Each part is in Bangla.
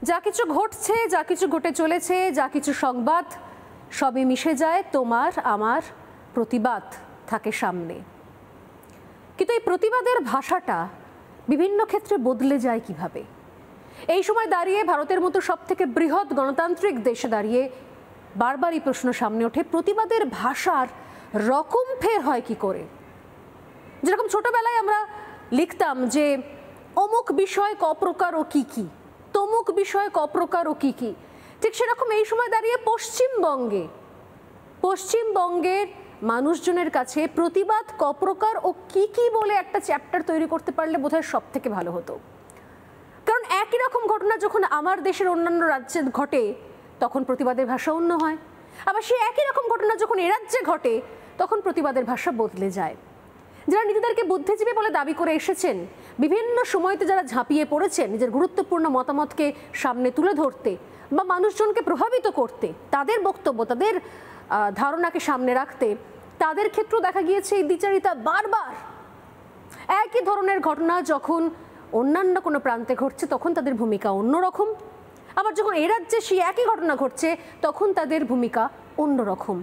যা কিছু ঘটছে, যা কিছু ঘটে চলেছে, যা কিছু সংবাদ সবই মিশে যায় তোমার আমার প্রতিবাদ থাকে সামনে। কিন্তু এই প্রতিবাদের ভাষাটা বিভিন্ন ক্ষেত্রে বদলে যায় কিভাবে? এই সময় দাঁড়িয়ে ভারতের মতো সবথেকে বৃহৎ গণতান্ত্রিক দেশে দাঁড়িয়ে বারবারই প্রশ্ন সামনে ওঠে, প্রতিবাদের ভাষার রকম ফের হয় কি করে? যেরকম ছোটবেলায় আমরা লিখতাম যে অমুক বিষয় ক প্রকার ও কি কি, তমুক বিষয় ক প্রকার ও কি কি, ঠিক সেরকম এই সময় দাঁড়িয়ে পশ্চিমবঙ্গের মানুষজনের কাছে প্রতিবাদ ক প্রকার ও কি কি বলে একটা চ্যাপ্টার তৈরি করতে পারলে বোধহয় সব থেকে ভালো হতো। কারণ একই রকম ঘটনা যখন আমার দেশের অন্যান্য রাজ্যে ঘটে তখন প্রতিবাদের ভাষা অন্য হয়, আবার সেই একই রকম ঘটনা যখন এ রাজ্যে ঘটে তখন প্রতিবাদের ভাষা বদলে যায়। যারা নিজেদেরকে বুদ্ধিজীবী বলে দাবি করে এসেছেন, বিভিন্ন সময়তে যারা ঝাঁপিয়ে পড়েছেন নিজের গুরুত্বপূর্ণ মতামতকে সামনে তুলে ধরতে বা মানুষজনকে প্রভাবিত করতে, তাদের বক্তব্য, তাদের ধারণাকে সামনে রাখতে, তাদের ক্ষেত্রেও দেখা গিয়েছে এই দ্বিচারিতা বারবার। একই ধরনের ঘটনা যখন অন্যান্য কোনো প্রান্তে ঘটছে তখন তাদের ভূমিকা অন্যরকম, আবার যখন এ রাজ্যে সেই একই ঘটনা ঘটছে তখন তাদের ভূমিকা অন্যরকম।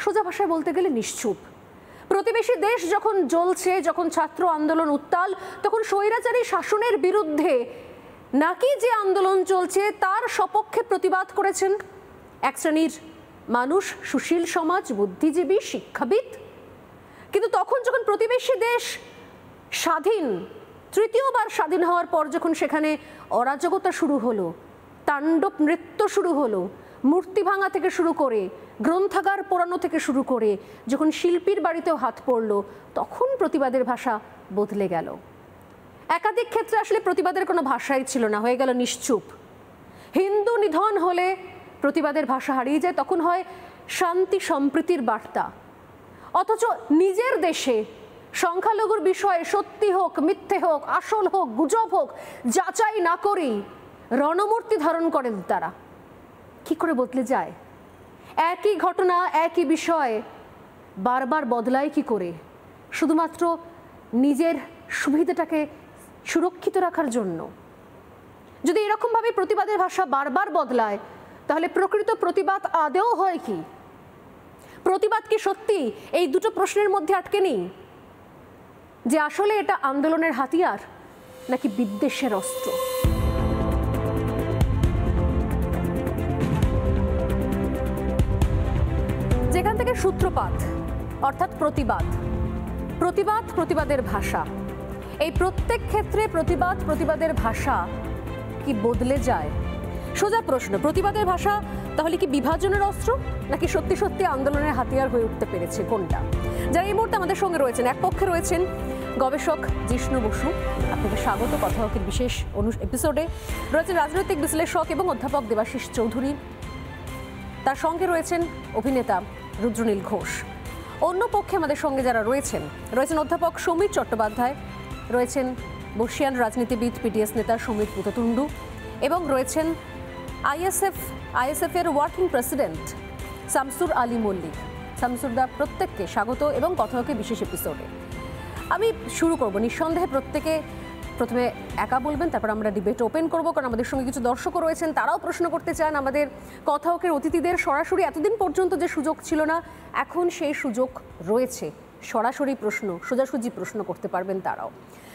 সোজা ভাষায় বলতে গেলে নিশ্চুপ। প্রতিবেশী দেশ যখন জ্বলছে, যখন ছাত্র আন্দোলন উত্তাল, তখন স্বৈরাচারী শাসনের বিরুদ্ধে নাকি যে আন্দোলন চলছে তার সপক্ষে প্রতিবাদ করেছেন এক শ্রেণীর মানুষ, সুশীল সমাজ, বুদ্ধিজীবী, শিক্ষাবিদ। কিন্তু তখন যখন প্রতিবেশী দেশ স্বাধীন, তৃতীয়বার স্বাধীন হওয়ার পর যখন সেখানে অরাজকতা শুরু হলো, তাণ্ডব নৃত্য শুরু হলো, মূর্তি ভাঙা থেকে শুরু করে গ্রন্থাগার পোড়ানো থেকে শুরু করে যখন শিল্পীর বাড়িতেও হাত পড়ল, তখন প্রতিবাদের ভাষা বদলে গেল। একাধিক ক্ষেত্রে আসলে প্রতিবাদের কোনো ভাষাই ছিল না, হয়ে গেল নিশ্চুপ। হিন্দু নিধন হলে প্রতিবাদের ভাষা হারিয়ে যায়, তখন হয় শান্তি সম্প্রীতির বার্তা। অথচ নিজের দেশে সংখ্যালঘুর বিষয়ে সত্যি হোক, মিথ্যে হোক, আসল হোক, গুজব হোক, যাচাই না করেই রণমূর্তি ধারণ করেন তারা। কি করে বদলে যায়? একই ঘটনা, একই বিষয় বারবার বদলায় কি করে? শুধুমাত্র নিজের সুবিধাটাকে সুরক্ষিত রাখার জন্য। যদি এরকমভাবে প্রতিবাদের ভাষা বারবার বদলায় তাহলে প্রকৃত প্রতিবাদ আদৌ হয় কি? প্রতিবাদ কি সত্যি এই দুটো প্রশ্নের মধ্যে আটকে নেই, যে আসলে এটা আন্দোলনের হাতিয়ার নাকি বিদ্বেষের অস্ত্র? যেখান থেকে সূত্রপাত, অর্থাৎ প্রতিবাদের ভাষা, এই প্রত্যেক ক্ষেত্রে প্রতিবাদের ভাষা কি বদলে যায়? সোজা প্রশ্ন, প্রতিবাদের ভাষা তাহলে কি বিভাজনের অস্ত্র নাকি সত্যি সত্যি আন্দোলনের হাতিয়ার হয়ে উঠতে পেরেছে? কোনটা? যারা এই মুহূর্তে আমাদের সঙ্গে রয়েছেন, এক পক্ষে রয়েছেন গবেষক জিষ্ণু বসু, আপনাকে স্বাগত কথা হকের বিশেষ এপিসোডে। রয়েছেন রাজনৈতিক বিশ্লেষক এবং অধ্যাপক দেবাশিস চৌধুরী, তার সঙ্গে রয়েছেন অভিনেতা রুদ্রনীল ঘোষ। অন্য পক্ষে আমাদের সঙ্গে যারা রয়েছেন অধ্যাপক সমীর চট্টোপাধ্যায়, রয়েছেন বর্ষিয়ান রাজনীতিবিদ পিডিএস নেতা সমীর পুততুণ্ডু, এবং রয়েছেন আইএসএফ এর ওয়ার্কিং প্রেসিডেন্ট শামসুর আলী মল্লিক। শামসুরদা, প্রত্যেককে স্বাগত এবং কথা হকে বিশেষ এপিসোডে। আমি শুরু করব, নিঃসন্দেহে প্রত্যেকে প্রথমে একা বলবেন, তারপর আমরা ডিবেট ওপেন করব, কারণ আমাদের সঙ্গে কিছু দর্শকও রয়েছেন, তারাও প্রশ্ন করতে চান আমাদের কথা হকের অতিথিদের। সরাসরি এতদিন পর্যন্ত যে সুযোগ ছিল না, এখন সেই সুযোগ রয়েছে, সরাসরি প্রশ্ন, সোজাসুজি প্রশ্ন করতে পারবেন তারাও।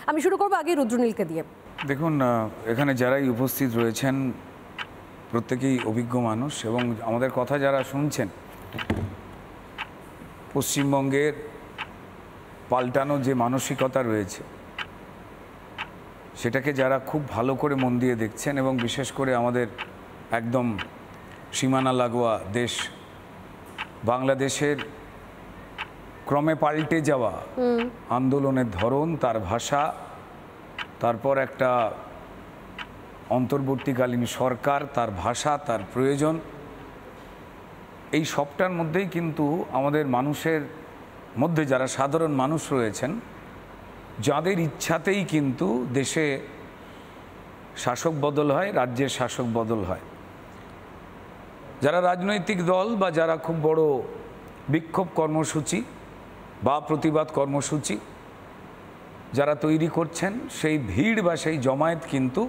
আমি শুরু করবো আগে রুদ্রনীলকে দিয়ে। দেখুন, এখানে যারাই উপস্থিত রয়েছেন প্রত্যেকেই অভিজ্ঞ মানুষ, এবং আমাদের কথা যারা শুনছেন, পশ্চিমবঙ্গের পাল্টানো যে মানসিকতা রয়েছে সেটাকে যারা খুব ভালো করে মন দিয়ে দেখছেন, এবং বিশেষ করে আমাদের একদম সীমানা লাগোয়া দেশ বাংলাদেশের ক্রমে পাল্টে যাওয়া আন্দোলনের ধরন, তার ভাষা, তারপর একটা অন্তর্বর্তীকালীন সরকার, তার ভাষা, তার প্রয়োজন, এই সবটার মধ্যেই কিন্তু আমাদের মানুষের মধ্যে যারা সাধারণ মানুষ রয়েছেন, যাদের ইচ্ছাতেই কিন্তু দেশে শাসক বদল হয়, রাজ্যের শাসক বদল হয়। যারা রাজনৈতিক দল বা যারা খুব বড় বিক্ষোভ কর্মসূচি বা প্রতিবাদ কর্মসূচি যারা তৈরি করছেন, সেই ভিড় বা সেই জমায়েত কিন্তু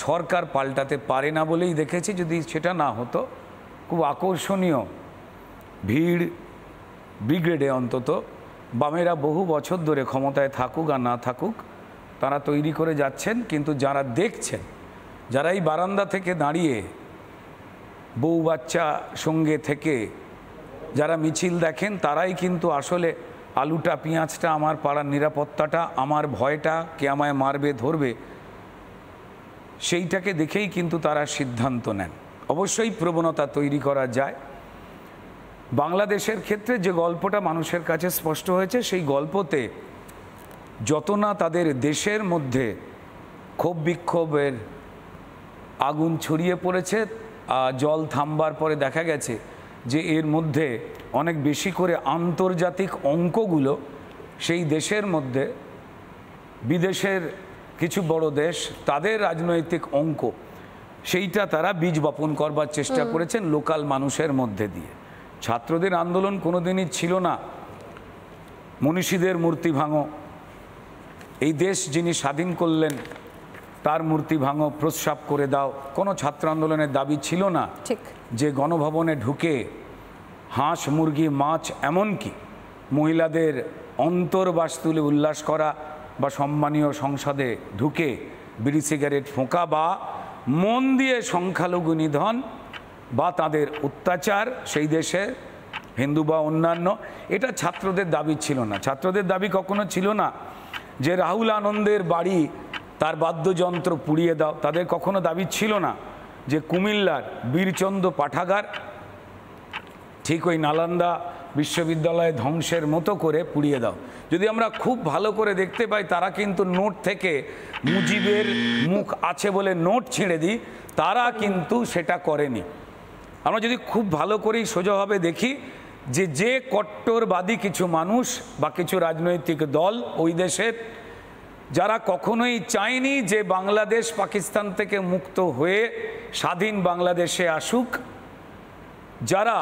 সরকার পাল্টাতে পারে না বলেই দেখেছি। যদি সেটা না হতো, খুব আকর্ষণীয় ভিড় ব্রিগেডে অন্তত বামেরা বহু বছর ধরে ক্ষমতায় থাকুক আর না থাকুক তারা তৈরি করে যাচ্ছেন। কিন্তু যারা দেখছেন, যারা এই বারান্দা থেকে দাঁড়িয়ে বউ বাচ্চা সঙ্গে থেকে যারা মিছিল দেখেন, তারাই কিন্তু আসলে আলুটা পেঁয়াজটা, আমার পাড়ার নিরাপত্তাটা, আমার ভয়টা, কে আমায় মারবে ধরবে, সেইটাকে দেখেই কিন্তু তারা সিদ্ধান্ত নেন। অবশ্যই প্রবণতা তৈরি করা যায়। বাংলাদেশের ক্ষেত্রে যে গল্পটা মানুষের কাছে স্পষ্ট হয়েছে, সেই গল্পতে যত না তাদের দেশের মধ্যে ক্ষোভ বিক্ষোভের আগুন ছড়িয়ে পড়েছে, জল থামবার পরে দেখা গেছে যে এর মধ্যে অনেক বেশি করে আন্তর্জাতিক অঙ্কগুলো সেই দেশের মধ্যে, বিদেশের কিছু বড় দেশ তাদের রাজনৈতিক অঙ্ক, সেইটা তারা বীজ বপন করবার চেষ্টা করেছেন লোকাল মানুষের মধ্যে দিয়ে। ছাত্রদের আন্দোলন কোনোদিনই ছিল না মনীষীদের মূর্তি ভাঙো, এই দেশ যিনি স্বাধীন করলেন তার মূর্তি ভাঙো, প্রস্রাব করে দাও। কোনো ছাত্র আন্দোলনের দাবি ছিল না যে গণভবনে ঢুকে হাঁস, মুরগি, মাছ, এমনকি মহিলাদের অন্তর্বাস তুলে উল্লাস করা, বা সম্মানীয় সংসদে ঢুকে বিড়ি সিগারেট ফোঁকা, বা মন দিয়ে সংখ্যালঘু নিধন বা তাদের অত্যাচার সেই দেশে হিন্দু বা অন্যান্য, এটা ছাত্রদের দাবি ছিল না। ছাত্রদের দাবি কখনো ছিল না যে রাহুল আনন্দের বাড়ি তার বাদ্যযন্ত্র পুড়িয়ে দাও। তাদের কখনো দাবি ছিল না যে কুমিল্লার বীরচন্দ্র পাঠাগার ঠিক ওই নালন্দা বিশ্ববিদ্যালয়ে ধ্বংসের মতো করে পুড়িয়ে দাও। যদি আমরা খুব ভালো করে দেখতে পাই, তারা কিন্তু নোট থেকে মুজিবের মুখ আছে বলে নোট ছেড়ে দিই, তারা কিন্তু সেটা করেনি। আমরা যদি খুব ভালো করেই সোজাভাবে দেখি যে কট্টরবাদী কিছু মানুষ বা কিছু রাজনৈতিক দল ওই দেশের, যারা কখনোই চায়নি যে বাংলাদেশ পাকিস্তান থেকে মুক্ত হয়ে স্বাধীন বাংলাদেশে আসুক, যারা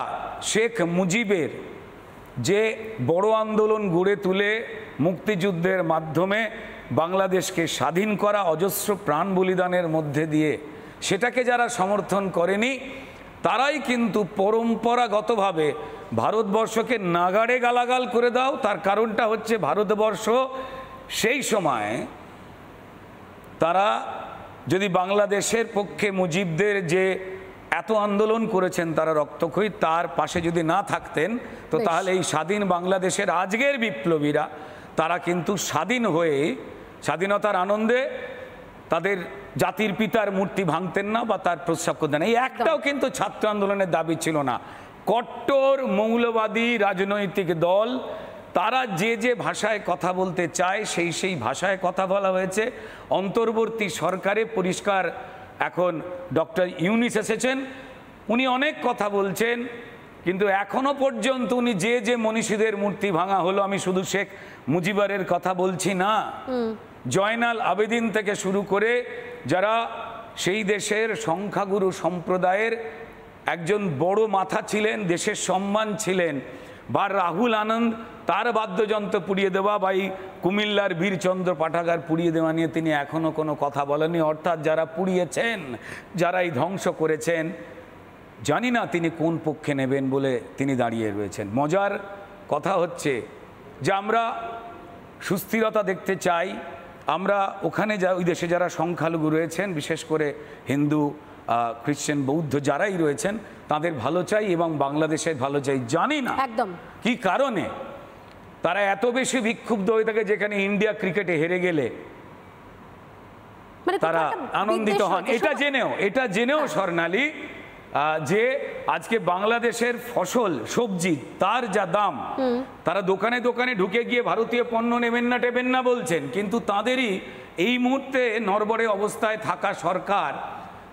শেখ মুজিবের যে বড় আন্দোলন গড়ে তুলে মুক্তিযুদ্ধের মাধ্যমে বাংলাদেশকে স্বাধীন করা, অজস্র প্রাণ বলিদানের মধ্যে দিয়ে সেটাকে যারা সমর্থন করেনি, তারাই কিন্তু পরম্পরাগতভাবে ভারতবর্ষকে নাগাড়ে গালাগাল করে দাও। তার কারণটা হচ্ছে ভারতবর্ষ সেই সময় তারা যদি বাংলাদেশের পক্ষে মুজিবদের যে এত আন্দোলন করেছেন তারা রক্তক্ষয়ী, তার পাশে যদি না থাকতেন, তো তাহলে এই স্বাধীন বাংলাদেশের আজকের বিপ্লবীরা তারা কিন্তু স্বাধীন হয়ে স্বাধীনতার আনন্দে তাদের জাতির পিতার মূর্তি ভাঙতেন না বা তার প্রস্তাব করতেন না। এই একটাও কিন্তু ছাত্র আন্দোলনের দাবি ছিল না। কট্টর মৌলবাদী রাজনৈতিক দল তারা যে ভাষায় কথা বলতে চায় সেই ভাষায় কথা বলা হয়েছে। অন্তর্বর্তী সরকারে পরিষ্কার এখন ডক্টর ইউনূস এসেছেন, উনি অনেক কথা বলছেন, কিন্তু এখনো পর্যন্ত উনি যে মনীষীদের মূর্তি ভাঙা হলো, আমি শুধু শেখ মুজিবের কথা বলছি না, জয়নাল আবেদিন থেকে শুরু করে যারা সেই দেশের সংখ্যাগুরু সম্প্রদায়ের একজন বড় মাথা ছিলেন, দেশের সম্মান ছিলেন, বা রাহুল আনন্দ তার বাদ্যযন্ত্র পুড়িয়ে দেওয়া বা এই কুমিল্লার বীরচন্দ্র পাঠাগার পুড়িয়ে দেওয়া নিয়ে তিনি এখনও কোনো কথা বলেননি। অর্থাৎ যারা পুড়িয়েছেন, যারা এই ধ্বংস করেছেন, জানি না তিনি কোন পক্ষে নেবেন বলে তিনি দাঁড়িয়ে রয়েছেন। মজার কথা হচ্ছে যে আমরা সুস্থিরতা দেখতে চাই, আমরা ওখানে ওই দেশে যারা সংখ্যালঘু রয়েছেন, বিশেষ করে হিন্দু, খ্রিস্টান, বৌদ্ধ যারাই রয়েছেন, তাদের ভালো চাই এবং বাংলাদেশের ভালো চাই। জানি না একদম কি কারণে তারা এত বেশি বিক্ষুব্ধ হয়ে থাকে, যেখানে ইন্ডিয়া ক্রিকেটে হেরে গেলে তারা আনন্দিত হন। এটা জেনেও স্বর্ণালী যে আজকে বাংলাদেশের ফসল সবজি তার যা দাম, তারা দোকানে দোকানে ঢুকে গিয়ে ভারতীয় পণ্য নেবেন না বলছেন, কিন্তু তাদেরই এই মুহূর্তে নড়বড়ে অবস্থায় থাকা সরকার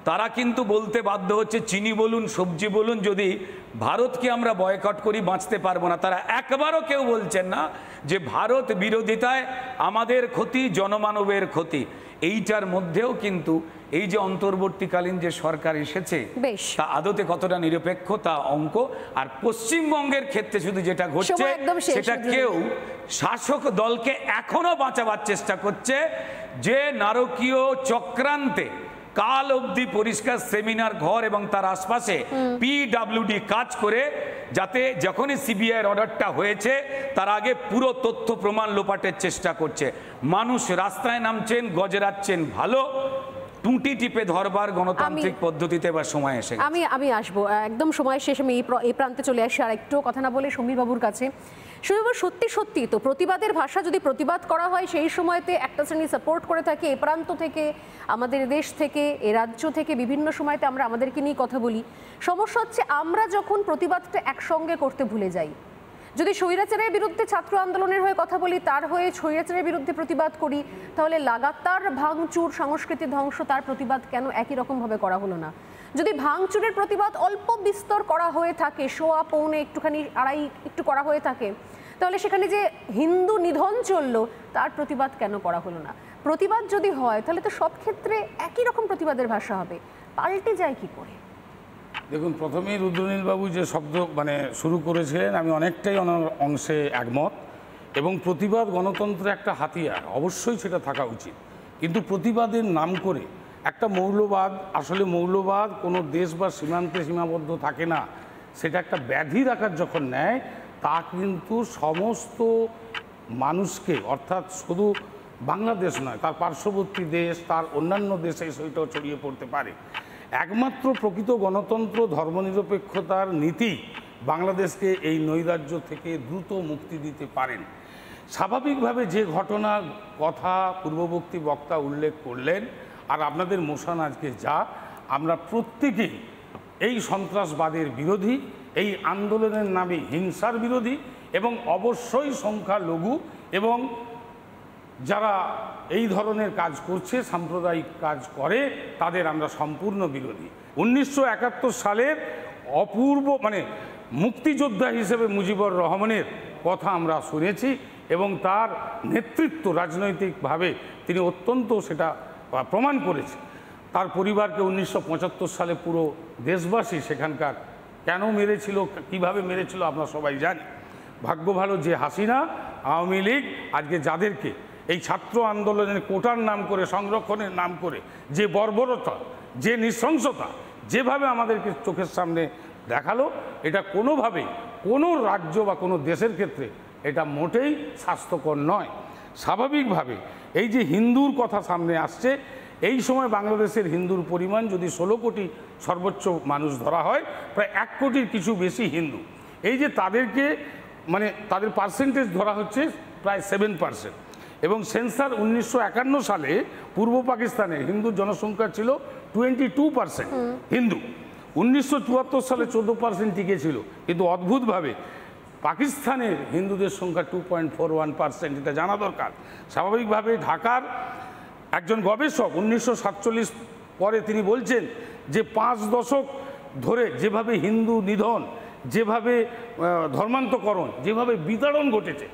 তারা কিন্তু বলতে বাধ্য হচ্ছে, চিনি বলুন, সবজি বলুন, যদি ভারতকে আমরা বয়কট করি বাঁচতে পারবো না। তারা একবারও কেউ বলছেন না যে ভারত বিরোধিতায় আমাদের ক্ষতি, জনমানবের ক্ষতি। এইটার মধ্যেও কিন্তু এই যে অন্তর্বর্তীকালীন যে সরকার এসেছে তা আদতে কতটা নিরপেক্ষ তা অঙ্ক। আর পশ্চিমবঙ্গের ক্ষেত্রে শুধু যেটা ঘটছে সেটা কেউ শাসক দলকে এখনো বাঁচাবার চেষ্টা করছে, যে নারকীয় চক্রান্তে কাল অবধি পরিষ্কার সেমিনার ঘর এবং তার আশপাশে পিডব্লিউডি কাজ করে, যাতে যখনই সিবিআইয়ের অর্ডারটা হয়েছে তার আগে পুরো তথ্য প্রমাণ লোপাটের চেষ্টা করছে। মানুষ রাস্তায় নামছেন, গজরাচ্ছেন, ভালো টুঁটি টিপে ধরবার গণতান্ত্রিক পদ্ধতিতে বা সময় এসে গেছে। আমি আসবো একদম সময় শেষ। আমি এই প্রান্তে চলে আসি আর একটু কথা না বলে সমীর বাবুর কাছে। সমীর বাবু, সত্যি তো প্রতিবাদের ভাষা যদি প্রতিবাদ করা হয় সেই সময়তে একটা শ্রেণী সাপোর্ট করে থাকে, এ প্রান্ত থেকে, আমাদের দেশ থেকে, এ রাজ্য থেকে, বিভিন্ন সময়তে আমরা আমাদেরকে নিয়ে কথা বলি। সমস্যা হচ্ছে আমরা যখন প্রতিবাদটা একসঙ্গে করতে ভুলে যাই। যদি স্বৈরাচারের বিরুদ্ধে ছাত্র আন্দোলনের হয়ে কথা বলি, তার হয়ে স্বৈরাচারের বিরুদ্ধে প্রতিবাদ করি, তাহলে লাগাতার ভাঙচুর, সংস্কৃতি ধ্বংস, তার প্রতিবাদ কেন একই রকমভাবে করা হলো না? যদি ভাঙচুরের প্রতিবাদ অল্প বিস্তর করা হয়ে থাকে, সোয়া পৌনে একটুখানি আড়াই একটু করা হয়ে থাকে, তাহলে সেখানে যে হিন্দু নিধন চললো তার প্রতিবাদ কেন করা হলো না? প্রতিবাদ যদি হয় তাহলে তো সব ক্ষেত্রে একই রকম প্রতিবাদের ভাষা হবে, পাল্টে যায় কি করে? দেখুন, প্রথমেই রুদ্রনীলবাবু যে শব্দ শুরু করেছিলেন, আমি অনেকটাই অংশে একমত। এবং প্রতিবাদ গণতন্ত্রের একটা হাতিয়ার, অবশ্যই সেটা থাকা উচিত। কিন্তু প্রতিবাদের নাম করে একটা মৌলবাদ, আসলে মৌলবাদ কোনো দেশ বা সীমান্তে সীমাবদ্ধ থাকে না, সেটা একটা ব্যাধির আকার যখন নেয়, তা কিন্তু সমস্ত মানুষকে, অর্থাৎ শুধু বাংলাদেশ নয়, তার পার্শ্ববর্তী দেশ, তার অন্যান্য দেশে সেটাও ছড়িয়ে পড়তে পারে। একমাত্র প্রকৃত গণতন্ত্র, ধর্মনিরপেক্ষতার নীতি বাংলাদেশকে এই নৈরাজ্য থেকে দ্রুত মুক্তি দিতে পারেন। স্বাভাবিকভাবে যে ঘটনার কথা পূর্ববর্তী বক্তা উল্লেখ করলেন, আর আপনাদের মোশন আজকে যা, আমরা প্রত্যেকেই এই সন্ত্রাসবাদের বিরোধী, এই আন্দোলনের নামে হিংসার বিরোধী, এবং অবশ্যই সংখ্যালঘু এবং যারা এই ধরনের কাজ করছে, সাম্প্রদায়িক কাজ করে, তাদের আমরা সম্পূর্ণ বিরোধী। 1971 সালের অপূর্ব মুক্তিযোদ্ধা হিসেবে মুজিবুর রহমানের কথা আমরা শুনেছি, এবং তার নেতৃত্ব রাজনৈতিকভাবে তিনি অত্যন্ত সেটা প্রমাণ করেছে। তার পরিবারকে 1975 সালে পুরো দেশবাসী সেখানকার কেন মেরেছিল, কিভাবে মেরেছিল আমরা সবাই জানি। ভাগ্য ভালো যে হাসিনা, আওয়ামী লীগ আজকে যাদেরকে এই ছাত্র আন্দোলনের কোটার নাম করে, সংরক্ষণের নাম করে যে বর্বরতা, যে নৃশংসতা যেভাবে আমাদেরকে চোখের সামনে দেখালো, এটা কোনোভাবেই কোনো রাজ্য বা কোনো দেশের ক্ষেত্রে এটা মোটেই স্বাস্থ্যকর নয়। স্বাভাবিকভাবে এই যে হিন্দুর কথা সামনে আসছে, এই সময় বাংলাদেশের হিন্দুর পরিমাণ যদি 16 কোটি সর্বোচ্চ মানুষ ধরা হয়, প্রায় 1 কোটির কিছু বেশি হিন্দু। এই যে তাদেরকে তাদের পার্সেন্টেজ ধরা হচ্ছে প্রায় 7%। এবং সেন্সার 1951 সালে পূর্ব পাকিস্তানে হিন্দু জনসংখ্যা ছিল 22% হিন্দু। 1974 সালে 14% টিকে ছিল, কিন্তু অদ্ভুতভাবে পাকিস্তানের হিন্দুদের সংখ্যা 2.41%, এটা জানা দরকার। স্বাভাবিকভাবে ঢাকার একজন গবেষক 1947 পরে তিনি বলছেন যে 5 দশক ধরে যেভাবে হিন্দু নিধন, যেভাবে ধর্মান্তকরণ, যেভাবে বিতাড়ন ঘটেছে,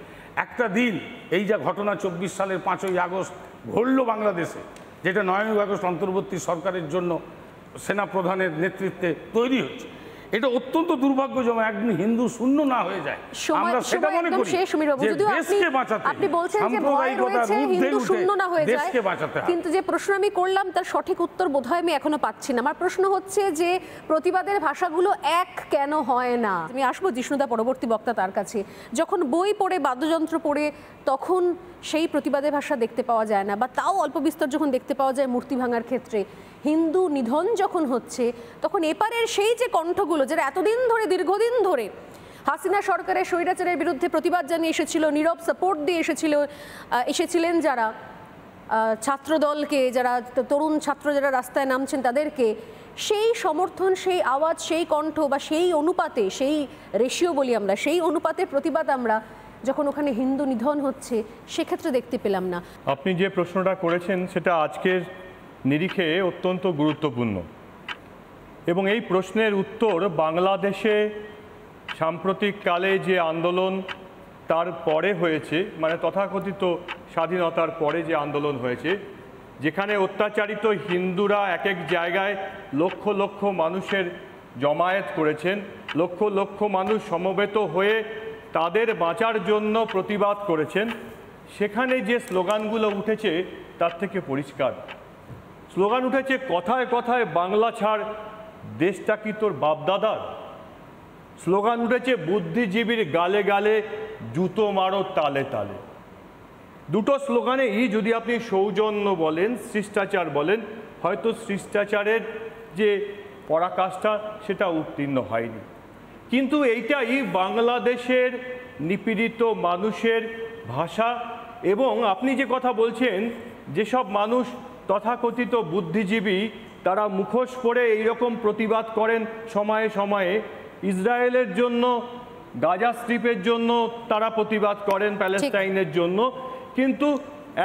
একটা দিন এই যা ঘটনা 24 সালের 5ই আগস্ট ঘটল বাংলাদেশে, যেটা 9ই আগস্ট অন্তর্বর্তী সরকারের জন্য সেনা প্রধানের নেতৃত্বে তৈরি হচ্ছে, এটা অত্যন্ত দুর্ভাগ্যজনক। একদিন হিন্দু শূন্য না হয়ে যায়, আমরা সেটা মনে করি যে দেশকে বাঁচাতে, আপনি বলছেন যে ভয় রয়েছে হিন্দু শূন্য না হয়ে যায়, কিন্তু যে প্রশ্ন আমি করলাম তার সঠিক উত্তর বোধহয় আমি এখনো পাচ্ছি না। আমার প্রশ্ন হচ্ছে যে প্রতিবাদের ভাষাগুলো এক কেন হয় না? আমি আসবো জিষ্ণুদা পরবর্তী বক্তা তার কাছে। যখন বই পড়ে, বাদ্যযন্ত্র পড়ে, তখন সেই প্রতিবাদের ভাষা দেখতে পাওয়া যায় না, বা তাও অল্প বিস্তর যখন দেখতে পাওয়া যায় মূর্তি ভাঙার ক্ষেত্রে। হিন্দু নিধন যখন হচ্ছে, তখন এপারের সেই যে কণ্ঠগুলো যারা এতদিন ধরে, দীর্ঘদিন ধরে হাসিনা সরকারের স্বৈরাচারের বিরুদ্ধে প্রতিবাদ জানিয়ে এসেছিল, নীরব সাপোর্ট দিয়ে এসেছিলেন যারা ছাত্রদলকে, যারা তরুণ ছাত্র যারা রাস্তায় নামছেন তাদেরকে, সেই সমর্থন, সেই আওয়াজ, সেই কণ্ঠ বা সেই অনুপাতে, সেই রেশিও বলি আমরা, সেই অনুপাতে প্রতিবাদ আমরা যখন ওখানে হিন্দু নিধন হচ্ছে সেক্ষেত্রে দেখতে পেলাম না। আপনি যে প্রশ্নটা করেছেন সেটা আজকের নিরিখে অত্যন্ত গুরুত্বপূর্ণ, এবং এই প্রশ্নের উত্তর বাংলাদেশে সাম্প্রতিককালে যে আন্দোলন তার পরে হয়েছে, তথাকথিত স্বাধীনতার পরে যে আন্দোলন হয়েছে, যেখানে অত্যাচারিত হিন্দুরা এক এক জায়গায় লক্ষ লক্ষ মানুষের জমায়েত করেছেন, লক্ষ লক্ষ মানুষ সমবেত হয়ে তাদের বাঁচার জন্য প্রতিবাদ করেছেন, সেখানে যে স্লোগানগুলো উঠেছে তার থেকে পরিষ্কার, স্লোগান উঠেছে কথায় কথায় বাংলা ছাড়, দেশটা কি তোর বাপদাদার। স্লোগান উঠেছে বুদ্ধিজীবীর গালে গালে, জুতো মারো তালে তালে। দুটো স্লোগানেই যদি আপনি সৌজন্য বলেন, শিষ্টাচার বলেন, হয়তো শিষ্টাচারের যে পরাকাষ্ঠা সেটা উত্তীর্ণ হয়নি। কিন্তু এইটাই বাংলাদেশের নিপীড়িত মানুষের ভাষা। এবং আপনি যে কথা বলছেন, যেসব মানুষ তথাকথিত বুদ্ধিজীবী তারা মুখোশ পরে এইরকম প্রতিবাদ করেন সময়ে সময়ে, ইসরায়েলের জন্য, গাজা স্ট্রিপের জন্য তারা প্রতিবাদ করেন, প্যালেস্টাইনের জন্য, কিন্তু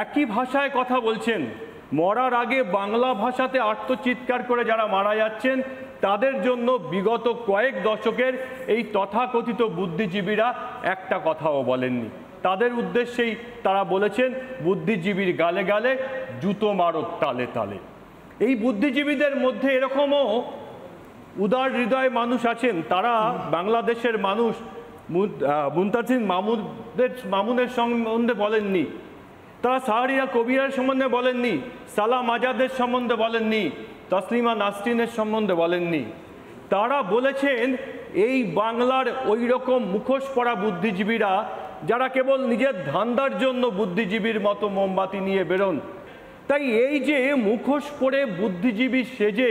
একই ভাষায় কথা বলছেন। মরার আগে বাংলা ভাষাতে আত্মচিৎকার করে যারা মারা যাচ্ছেন তাদের জন্য বিগত কয়েক দশকের এই তথাকথিত বুদ্ধিজীবীরা একটা কথাও বলেননি। তাদের উদ্দেশ্যেই তারা বলেছেন বুদ্ধিজীবীর গালে গালে, জুতো মারো তালে তালে। এই বুদ্ধিজীবীদের মধ্যে এরকমও উদার হৃদয় মানুষ আছেন, তারা বাংলাদেশের মানুষ মুনতাসির মামুনের সম্বন্ধে বলেননি, তারা শাহরিয়ার কবিরের সম্বন্ধে বলেননি, সালাম আজাদের সম্বন্ধে বলেননি, তসলিমা নাসরিনের সম্বন্ধে বলেননি। তারা বলেছেন এই বাংলার ওই রকম মুখোশ পরা বুদ্ধিজীবীরা যারা কেবল নিজের ধান্দার জন্য বুদ্ধিজীবীর মতো মোমবাতি নিয়ে বেরোন। তাই এই যে মুখোশ পরে বুদ্ধিজীবী সেজে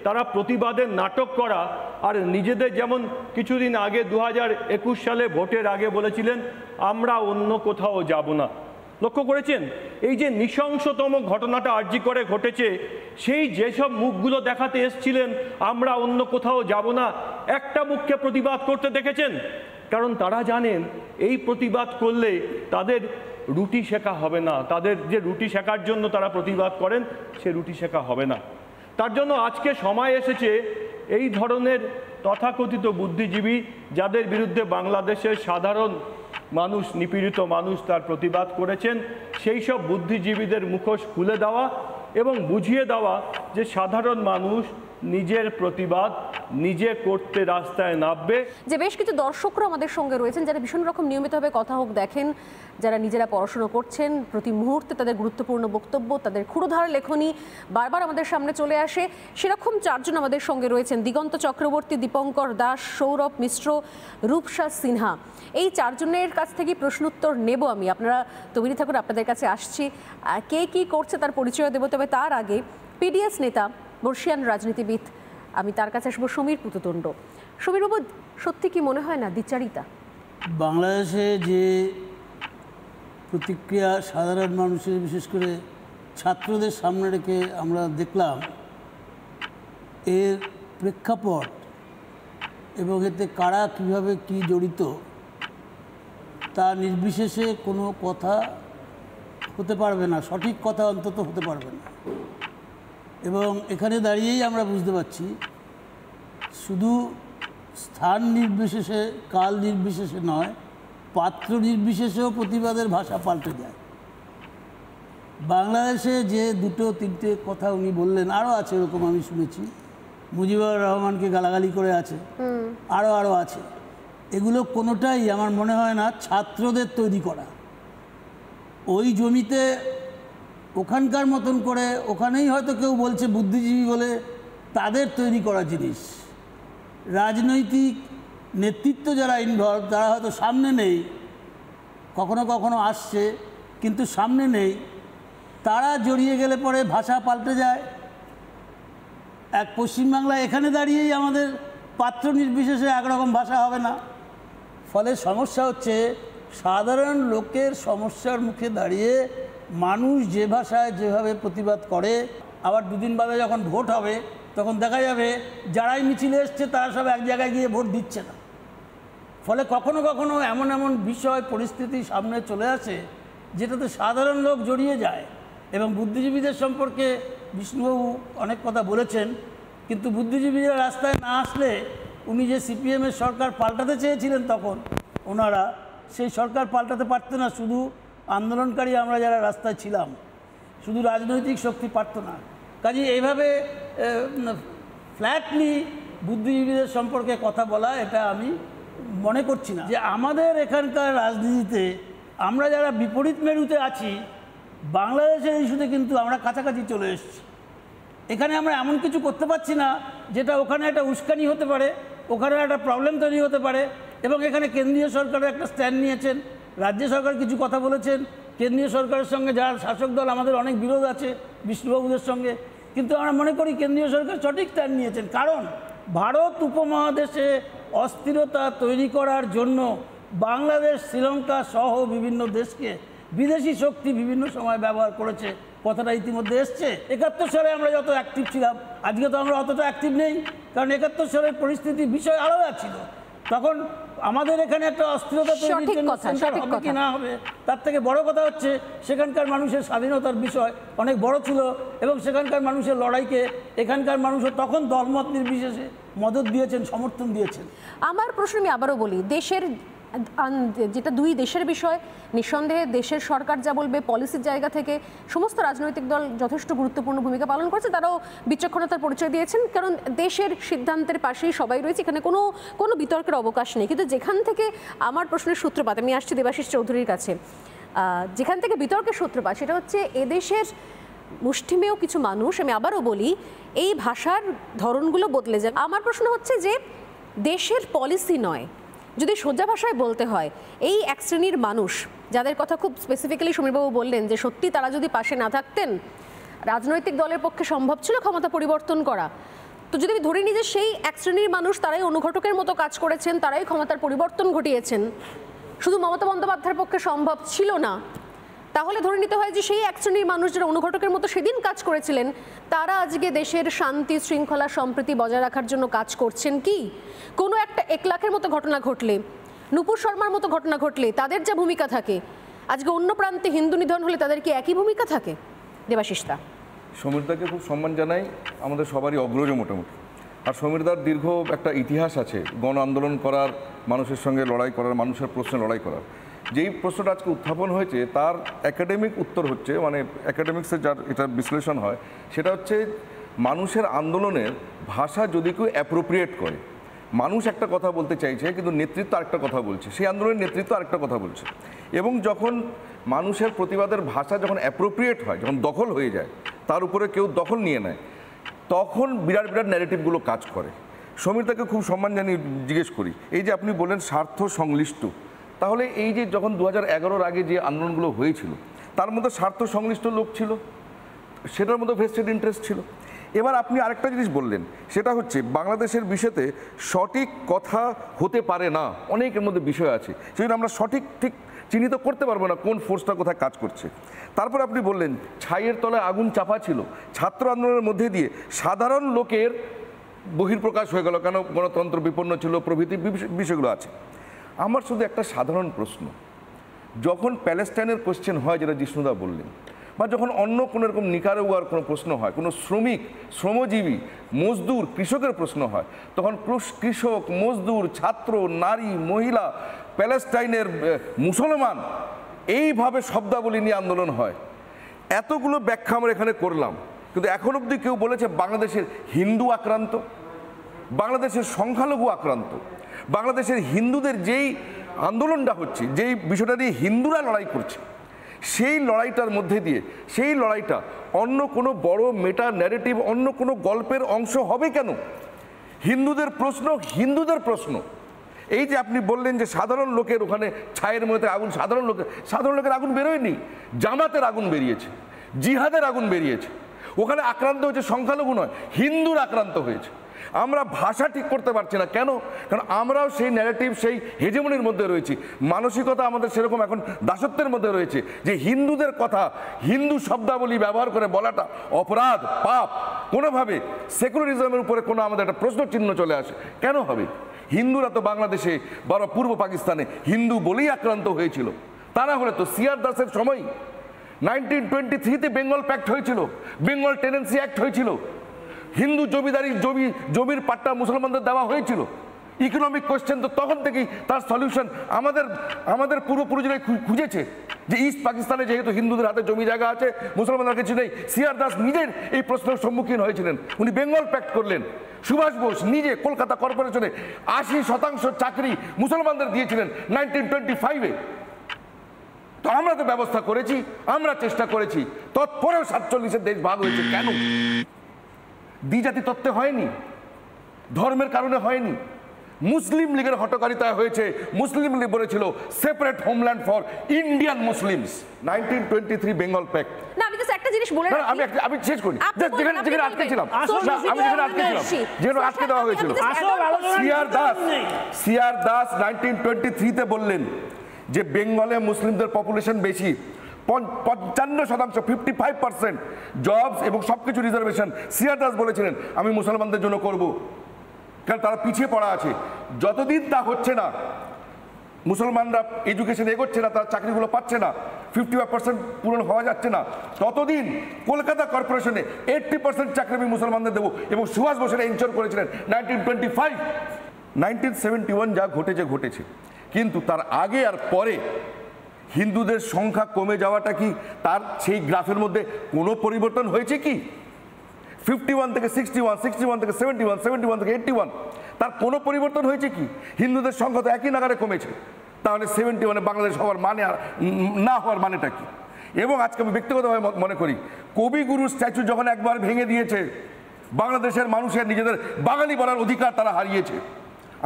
তারা প্রতিবাদের নাটক করা, আর নিজেদের যেমন কিছুদিন আগে 2021 সালে ভোটের আগে বলেছিলেন আমরা অন্য কোথাও যাব না। লক্ষ্য করেছেন এই যে নৃশংসতম ঘটনাটা আরজি করে ঘটেছে, সেই যেসব মুখগুলো দেখাতে এসছিলেন আমরা অন্য কোথাও যাব না, একটা মুখকে প্রতিবাদ করতে দেখেছেন। কারণ তারা জানেন এই প্রতিবাদ করলে তাদের রুটি শেখা হবে না, তাদের যে রুটি শেখার জন্য তারা প্রতিবাদ করেন সে রুটি শেখা হবে না। তার জন্য আজকে সময় এসেছে এই ধরনের তথাকথিত বুদ্ধিজীবী যাদের বিরুদ্ধে বাংলাদেশের সাধারণ মানুষ, নিপীড়িত মানুষ তার প্রতিবাদ করেছেন, সেই সব বুদ্ধিজীবীদের মুখোশ খুলে দেওয়া এবং বুঝিয়ে দেওয়া যে সাধারণ মানুষ নিজের প্রতিবাদ নিজে করতে রাস্তায় নামবে। যে বেশ কিছু দর্শকরা আমাদের সঙ্গে রয়েছেন যারা ভীষণ রকম নিয়মিতভাবে কথা হোক দেখেন, যারা নিজেরা পড়াশোনা করছেন, প্রতি মুহূর্তে তাদের গুরুত্বপূর্ণ বক্তব্য, তাদের ক্ষুরধার লেখনী বারবার আমাদের সামনে চলে আসে। সেরকম চারজন আমাদের সঙ্গে রয়েছেন, দিগন্ত চক্রবর্তী, দীপঙ্কর দাস, সৌরভ মিশ্র, রূপসা সিনহা। এই চারজনের কাছ থেকে প্রশ্নোত্তর নেব আমি। আপনারা তৈরি থাকুন, আপনাদের কাছে আসছি। কে কি করছে তার পরিচয় দেবো, তবে তার আগে পিডিএস নেতা, বর্ষিয়ান রাজনীতিবিদ, আমি তার কাছে আসবো সমীর পুততুণ্ড। সমীরবাবু, সত্যি কি মনে হয় না দ্বিচারিতা? বাংলাদেশে যে প্রতিক্রিয়া সাধারণ মানুষের, বিশেষ করে ছাত্রদের সামনে রেখে আমরা দেখলাম, এর প্রেক্ষাপট এবং এতে কারা কীভাবে কি জড়িত তা নির্বিশেষে কোনো কথা হতে পারবে না, সঠিক কথা অন্তত হতে পারবে না। এবং এখানে দাঁড়িয়েই আমরা বুঝতে পারছি শুধু স্থান নির্বিশেষে, কাল নির্বিশেষে নয়, পাত্র নির্বিশেষেও প্রতিবাদের ভাষা পাল্টে যায়। বাংলাদেশে যে দুটো তিনটে কথা উনি বললেন, আরও আছে এরকম, আমি শুনেছি মুজিবুর রহমানকে গালাগালি করে আছে, আরও আছে। এগুলো কোনোটাই আমার মনে হয় না ছাত্রদের তৈরি করা। ওই জমিতে ওখানকার মতন করে, ওখানেই হয়তো কেউ বলছে বুদ্ধিজীবী বলে, তাদের তৈরি করা জিনিস। রাজনৈতিক নেতৃত্ব যারা ইনভলভ, তারা হয়তো সামনে নেই, কখনো কখনো আসছে কিন্তু সামনে নেই, তারা জড়িয়ে গেলে পরে ভাষা পাল্টে যায়। এক পশ্চিমবাংলায় এখানে দাঁড়িয়েই আমাদের পাত্র নির্বিশেষে একরকম ভাষা হবে না। ফলে সমস্যা হচ্ছে সাধারণ লোকের সমস্যার মুখে দাঁড়িয়ে মানুষ যে ভাষায় যেভাবে প্রতিবাদ করে, আবার দুদিন বাদে যখন ভোট হবে তখন দেখা যাবে যারাই মিছিলে এসছে তারা সব এক জায়গায় গিয়ে ভোট দিচ্ছে না। ফলে কখনো কখনো এমন এমন বিষয়, পরিস্থিতি সামনে চলে আসে যেটাতে সাধারণ লোক জড়িয়ে যায়। এবং বুদ্ধিজীবীদের সম্পর্কে বিষ্ণুবাবু অনেক কথা বলেছেন, কিন্তু বুদ্ধিজীবীরা রাস্তায় না আসলে, উনি যে সিপিএমের সরকার পাল্টাতে চেয়েছিলেন তখন ওনারা সেই সরকার পাল্টাতে পারতেন না। শুধু আন্দোলনকারী আমরা যারা রাস্তায় ছিলাম, শুধু রাজনৈতিক শক্তি পারত না। কাজে এইভাবে ফ্ল্যাটলি বুদ্ধিজীবীদের সম্পর্কে কথা বলা, এটা আমি মনে করছি না। যে আমাদের এখানকার রাজনীতিতে আমরা যারা বিপরীত মেরুতে আছি, বাংলাদেশের ইস্যুতে কিন্তু আমরা কাছাকাছি চলে এসেছি। এখানে আমরা এমন কিছু করতে পারছি না যেটা ওখানে একটা উস্কানি হতে পারে, ওখানে একটা প্রবলেম তৈরি হতে পারে। এবং এখানে কেন্দ্রীয় সরকারের একটা স্ট্যান্ড নিয়েছেন, রাজ্য সরকার কিছু কথা বলেছেন, কেন্দ্রীয় সরকারের সঙ্গে যারা শাসক দল আমাদের অনেক বিরোধ আছে বিষ্ণুবাবুদের সঙ্গে, কিন্তু আমরা মনে করি কেন্দ্রীয় সরকার সঠিক স্ট্যান্ড নিয়েছেন। কারণ ভারত উপমহাদেশে অস্থিরতা তৈরি করার জন্য বাংলাদেশ, শ্রীলঙ্কা সহ বিভিন্ন দেশকে বিদেশি শক্তি বিভিন্ন সময় ব্যবহার করেছে, কথাটা ইতিমধ্যে এসছে। 71 সালে আমরা যত অ্যাক্টিভ ছিলাম, আজকে তো আমরা অতটা অ্যাক্টিভ নেই, কারণ 71 সালের পরিস্থিতির বিষয় আলাদা ছিল। তখন আমাদের এখানে একটা অস্থিরতা তৈরির জন্য সেন্টার হবে কি না হবে, তার থেকে বড় কথা হচ্ছে সেখানকার মানুষের স্বাধীনতার বিষয় অনেক বড় ছিল, এবং সেখানকার মানুষের লড়াইকে এখানকার মানুষও তখন দলমত নির্বিশেষে মদত দিয়েছেন, সমর্থন দিয়েছেন। আমার প্রশ্ন আমি আবারও বলি, দেশের যেটা দুই দেশের বিষয়, নিঃসন্দেহে দেশের সরকার যা বলবে পলিসির জায়গা থেকে সমস্ত রাজনৈতিক দল যথেষ্ট গুরুত্বপূর্ণ ভূমিকা পালন করেছে, তারাও বিচক্ষণতার পরিচয় দিয়েছেন, কারণ দেশের সিদ্ধান্তের পাশেই সবাই রয়েছে, এখানে কোনো বিতর্কের অবকাশ নেই। কিন্তু যেখান থেকে আমার প্রশ্নের সূত্রপাত, আমি আসছি দেবাশিস চৌধুরীর কাছে, যেখান থেকে বিতর্কের সূত্রপাত সেটা হচ্ছে এদেশের মুষ্টিমেয় কিছু মানুষ, আমি আবারও বলি, এই ভাষার ধরনগুলো বদলে যায়। আমার প্রশ্ন হচ্ছে যে দেশের পলিসি নয়, যদি সোজা ভাষায় বলতে হয়, এই এক শ্রেণীর মানুষ যাদের কথা খুব স্পেসিফিক্যালি সমীরবাবু বললেন যে সত্যি তারা যদি পাশে না থাকতেন রাজনৈতিক দলের পক্ষে সম্ভব ছিল ক্ষমতা পরিবর্তন করা, তো যদি আমি ধরে নিই যে সেই এক শ্রেণীর মানুষ তারাই অনুঘটকের মতো কাজ করেছেন, তারাই ক্ষমতার পরিবর্তন ঘটিয়েছেন, শুধু মমতা বন্দ্যোপাধ্যায়ের পক্ষে সম্ভব ছিল না, তাহলে ধরে নিতে হয় যে সেই এক শ্রেণীর মানুষ যারা অনুঘটকের মতো সেদিন কাজ করেছিলেন তারা আজকে দেশের শান্তি শৃঙ্খলা সম্প্রীতি বজায় রাখার জন্য কাজ করছেন কি? কোনো একটা 1 লাখের মতো ঘটনা ঘটলে, নুপুর শর্মার মতো ঘটনা ঘটলে তাদের যা ভূমিকা থাকে, আজকে অন্য প্রান্তে হিন্দু নিধন হলে তাদের কি একই ভূমিকা থাকে? দেবাশিসদা। সমীরদাকে খুব সম্মান জানাই, আমাদের সবারই অগ্রজ মোটামুটি। আর সমীরদার দীর্ঘ একটা ইতিহাস আছে গণ আন্দোলন করার, মানুষের সঙ্গে লড়াই করার, মানুষের প্রশ্নে লড়াই করার। যেই প্রশ্নটা আজকে উত্থাপন হয়েছে তার একাডেমিক উত্তর হচ্ছে, মানে একাডেমিক্সে যার এটা বিশ্লেষণ হয় সেটা হচ্ছে মানুষের আন্দোলনের ভাষা যদি কেউ অ্যাপ্রোপ্রিয়েট করে, মানুষ একটা কথা বলতে চাইছে কিন্তু নেতৃত্ব আরেকটা কথা বলছে, সেই আন্দোলনের নেতৃত্ব আরেকটা কথা বলছে, এবং যখন মানুষের প্রতিবাদের ভাষা যখন অ্যাপ্রোপ্রিয়েট হয়, যখন দখল হয়ে যায়, তার উপরে কেউ দখল নিয়ে নেয়, তখন বিরাট বিরাট ন্যারেটিভগুলো কাজ করে। সমীরদাকে খুব সম্মান জানিয়ে জিজ্ঞেস করি, এই যে আপনি বললেন স্বার্থ সংশ্লিষ্ট, তাহলে এই যে যখন 2011-র আগে যে আন্দোলনগুলো হয়েছিল তার মধ্যে স্বার্থ সংশ্লিষ্ট লোক ছিল, সেটার মধ্যে ভেস্টেড ইন্টারেস্ট ছিল। এবার আপনি আরেকটা জিনিস বললেন, সেটা হচ্ছে বাংলাদেশের বিষয়তে সঠিক কথা হতে পারে না, অনেকের মধ্যে বিষয় আছে, সেজন্য আমরা ঠিক চিহ্নিত করতে পারবো না কোন ফোর্সটা কোথায় কাজ করছে। তারপর আপনি বললেন ছাইয়ের তলায় আগুন চাপা ছিল, ছাত্র আন্দোলনের মধ্যে দিয়ে সাধারণ লোকের বহিঃপ্রকাশ হয়ে গেল, কেন গণতন্ত্র বিপন্ন ছিল প্রভৃতি বিষয়গুলো আছে। আমার শুধু একটা সাধারণ প্রশ্ন, যখন প্যালেস্টাইনের কোশ্চেন হয়, যেটা জিষ্ণুদা বললেন, বা যখন অন্য কোনো রকম নিকারাগুয়ার কোনো প্রশ্ন হয়, কোনো শ্রমিক, শ্রমজীবী, মজদুর, কৃষকের প্রশ্ন হয়, তখন কৃষক, মজদুর, ছাত্র, নারী, মহিলা, প্যালেস্টাইনের মুসলমান, এইভাবে শব্দাবলী নিয়ে আন্দোলন হয়। এতগুলো ব্যাখ্যা আমরা এখানে করলাম, কিন্তু এখন অবধি কেউ বলেছে বাংলাদেশের হিন্দু আক্রান্ত, বাংলাদেশের সংখ্যালঘু আক্রান্ত, বাংলাদেশের হিন্দুদের যেই আন্দোলনটা হচ্ছে, যেই বিষয়টা নিয়ে হিন্দুরা লড়াই করছে, সেই লড়াইটার মধ্যে দিয়ে সেই লড়াইটা অন্য কোনো বড় মেটা ন্যারেটিভ, অন্য কোনো গল্পের অংশ হবে কেন? হিন্দুদের প্রশ্ন এই যে আপনি বললেন যে সাধারণ লোকের ওখানে ছায়ের মধ্যে আগুন, সাধারণ লোকের আগুন বেরোয়নি, জামাতের আগুন বেরিয়েছে, জিহাদের আগুন বেরিয়েছে, ওখানে আক্রান্ত হয়েছে সংখ্যালঘু নয়, হিন্দুর আক্রান্ত হয়েছে। আমরা ভাষা ঠিক করতে পারছি না কেন? কারণ আমরাও সেই ন্যারেটিভ, সেই হেজেমনির মধ্যে রয়েছি, মানসিকতা আমাদের সেরকম এখন দাসত্বের মধ্যে রয়েছে যে হিন্দুদের কথা, হিন্দু শব্দাবলী ব্যবহার করে বলাটা অপরাধ, পাপ। কোনোভাবে সেকুলারিজমের উপরে কোনো আমাদের একটা প্রশ্ন চিহ্ন চলে আসে, কেন হবে? হিন্দুরা তো বাংলাদেশে বা পূর্ব পাকিস্তানে হিন্দু বলেই আক্রান্ত হয়েছিল, তা না হলে তো সিআর দাসের সময় 1923-তে বেঙ্গল প্যাক্ট হয়েছিল, বেঙ্গল টেনেন্সি অ্যাক্ট হয়েছিল, হিন্দু জমিদারি জমির পাট্টা মুসলমানদের দেওয়া হয়েছিল। ইকোনমিক কোয়েশ্চেন তো তখন থেকেই তার সলিউশন আমাদের পূর্বপুরুষরাই খুঁজেছে, যে ইস্ট পাকিস্তানে যেহেতু হিন্দুদের হাতে জমি জায়গা আছে, মুসলমানদের কিছু নেই। সিআর দাস নিজের এই প্রশ্নের সম্মুখীন হয়েছিলেন, উনি বেঙ্গল প্যাক্ট করলেন। সুভাষ বোস নিজে কলকাতা কর্পোরেশনে 80% চাকরি মুসলমানদের দিয়েছিলেন 1925-এ। তো আমরা তো ব্যবস্থা করেছি, আমরা চেষ্টা করেছি, তৎপরেও 47-এর দেশ ভাগ হয়েছে কেন? দ্বিজাতি তত্ত্বে হয়নি, ধর্মের কারণে হয়নি। মুসলিম লীগের হটকারিতায় হয়েছে। মুসলিম লীগ বলেছিল separate homeland for Indian Muslims, 1923 Bengal pact. না আমি জাস্ট একটা জিনিস বলে আমি শেষ করি, যেখানে আটকেছিলাম, যেখানে আটকে দেওয়া হয়েছিল। সিআর দাস 1923-তে বললেন যে বেঙ্গলে মুসলিমদের পপুলেশন বেশি, 55%, 55% জবস এবং সবকিছু রিজার্ভেশন সিআর দাস বলেছিলেন আমি মুসলমানদের জন্য করব, কারণ তারা পিছিয়ে পড়া আছে। যতদিন তা হচ্ছে না, মুসলমানরা এডুকেশন এগোচ্ছে না, তারা চাকরিগুলো পাচ্ছে না, 55% পূরণ হওয়া যাচ্ছে না, ততদিন কলকাতা কর্পোরেশনে 80% চাকরি আমি মুসলমানদের দেবো। এবং সুভাষ বসুরা ইনশোর করেছিলেন 1925। 1971 যা ঘটেছে, কিন্তু তার আগে আর পরে হিন্দুদের সংখ্যা কমে যাওয়াটা কি তার সেই গ্রাফের মধ্যে কোনো পরিবর্তন হয়েছে কি? 51 থেকে 61, 61 থেকে 71, 71 থেকে 81, তার কোনো পরিবর্তন হয়েছে কি? হিন্দুদের সংখ্যা তো একই নাগারে কমেছে। তাহলে 71 বাংলাদেশ হওয়ার মানে আর না হওয়ার মানেটা কি? এবং আজকে আমি ব্যক্তিগতভাবে মনে করি কবিগুরুর স্ট্যাচু যখন একবার ভেঙে দিয়েছে, বাংলাদেশের মানুষের নিজেদের বাঙালি বলার অধিকার তারা হারিয়েছে।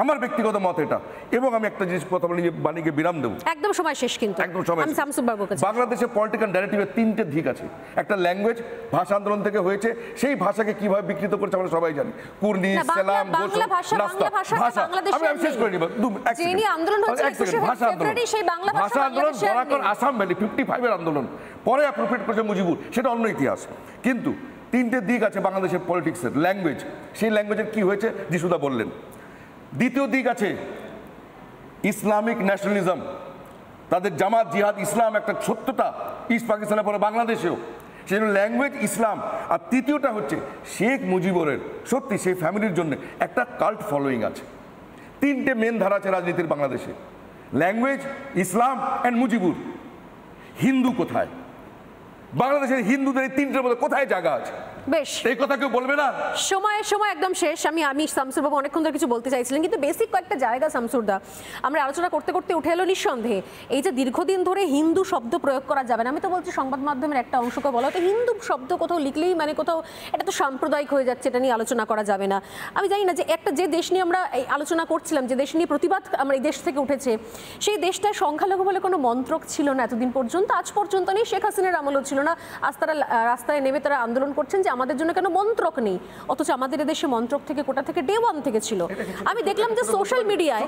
আমার ব্যক্তিগত মত এটা। এবং আমি একটা জিনিস কথা বলি, বাণীকে বিরাম দেবো, একদম সময় শেষ, কিন্তু একদম সময়। আমি শামসুর বাবুর কাছে, বাংলাদেশের পলিটিক্যাল ন্যারেটিভের 3টে দিক আছে। একটা ল্যাঙ্গুয়েজ, ভাষা আন্দোলন থেকে হয়েছে, সেই ভাষাকে কিভাবে বিকৃত করছে আমরা সবাই জানি। কুর্দি, সেলাম, বাংলা ভাষা আমি শেষ করে নিব। ভাষা আন্দোলন বরাকর আসাম ভ্যালি 55-এর আন্দোলন, পরে অ্যাপ্রোপ্রিয়েট করেছে মুজিবুর, সেটা অন্য ইতিহাস। কিন্তু 3টে দিক আছে বাংলাদেশের পলিটিক্সের। ল্যাঙ্গুয়েজ, সেই ল্যাঙ্গুয়েজের কি হয়েছে যিশুদা বললেন। দ্বিতীয় দিক আছে ইসলামিক ন্যাশনালিজম, তাদের জামাত, জিহাদ, ইসলাম একটা সত্যতা ইস্ট পাকিস্তানের পরে বাংলাদেশেও, সেই জন্য ল্যাঙ্গুয়েজ ইসলাম। আর তৃতীয়টা হচ্ছে শেখ মুজিবুরের সত্যি সেই ফ্যামিলির জন্য একটা কাল্ট ফলোয়িং আছে। 3টে মেন ধারা আছে রাজনীতির বাংলাদেশে, language, Islam and Mujibur. Hindu কোথায়? বাংলাদেশের হিন্দুদের এই 3টের মধ্যে কোথায় জায়গা আছে? বেশ, এই কথা কেউ বলবে না। সময় একদম শেষ। আমি শামসুর বাবু অনেকক্ষণ ধরে কিছু বলতে চাইছিলেন, কিন্তু বেসিক কয়েকটা জায়গা শামসুরদা আমরা আলোচনা করতে করতে উঠে এলো নিঃসন্দেহে এই যে দীর্ঘদিন ধরে হিন্দু শব্দ প্রয়োগ করা যাবে না। আমি তো বলছি সংবাদ মাধ্যমের একটা অংশকে বলা হতো হিন্দু শব্দ কোথাও লিখলেই মানে কোথাও এটা তো সাম্প্রদায়িক হয়ে যাচ্ছে, এটা নিয়ে আলোচনা করা যাবে না। আমি জানি না যে যে দেশ নিয়ে আমরা এই আলোচনা করছিলাম, যে দেশ নিয়ে প্রতিবাদ আমরা এই দেশ থেকে উঠেছে, সেই দেশটায় সংখ্যালঘু বলে কোনো মন্ত্রক ছিল না এতদিন পর্যন্ত, আজ পর্যন্ত নেই, শেখ হাসিনার আমলও ছিল না। আজ তারা রাস্তায় নেমে তারা আন্দোলন করছেন যে আমাদের জন্য কেন মন্ত্রক নেই, অথচ আমাদের দেশে মন্ত্রক থেকে কোটা থেকে ডে 1 থেকে ছিল। আমি দেখলাম যে সোশ্যাল মিডিয়ায়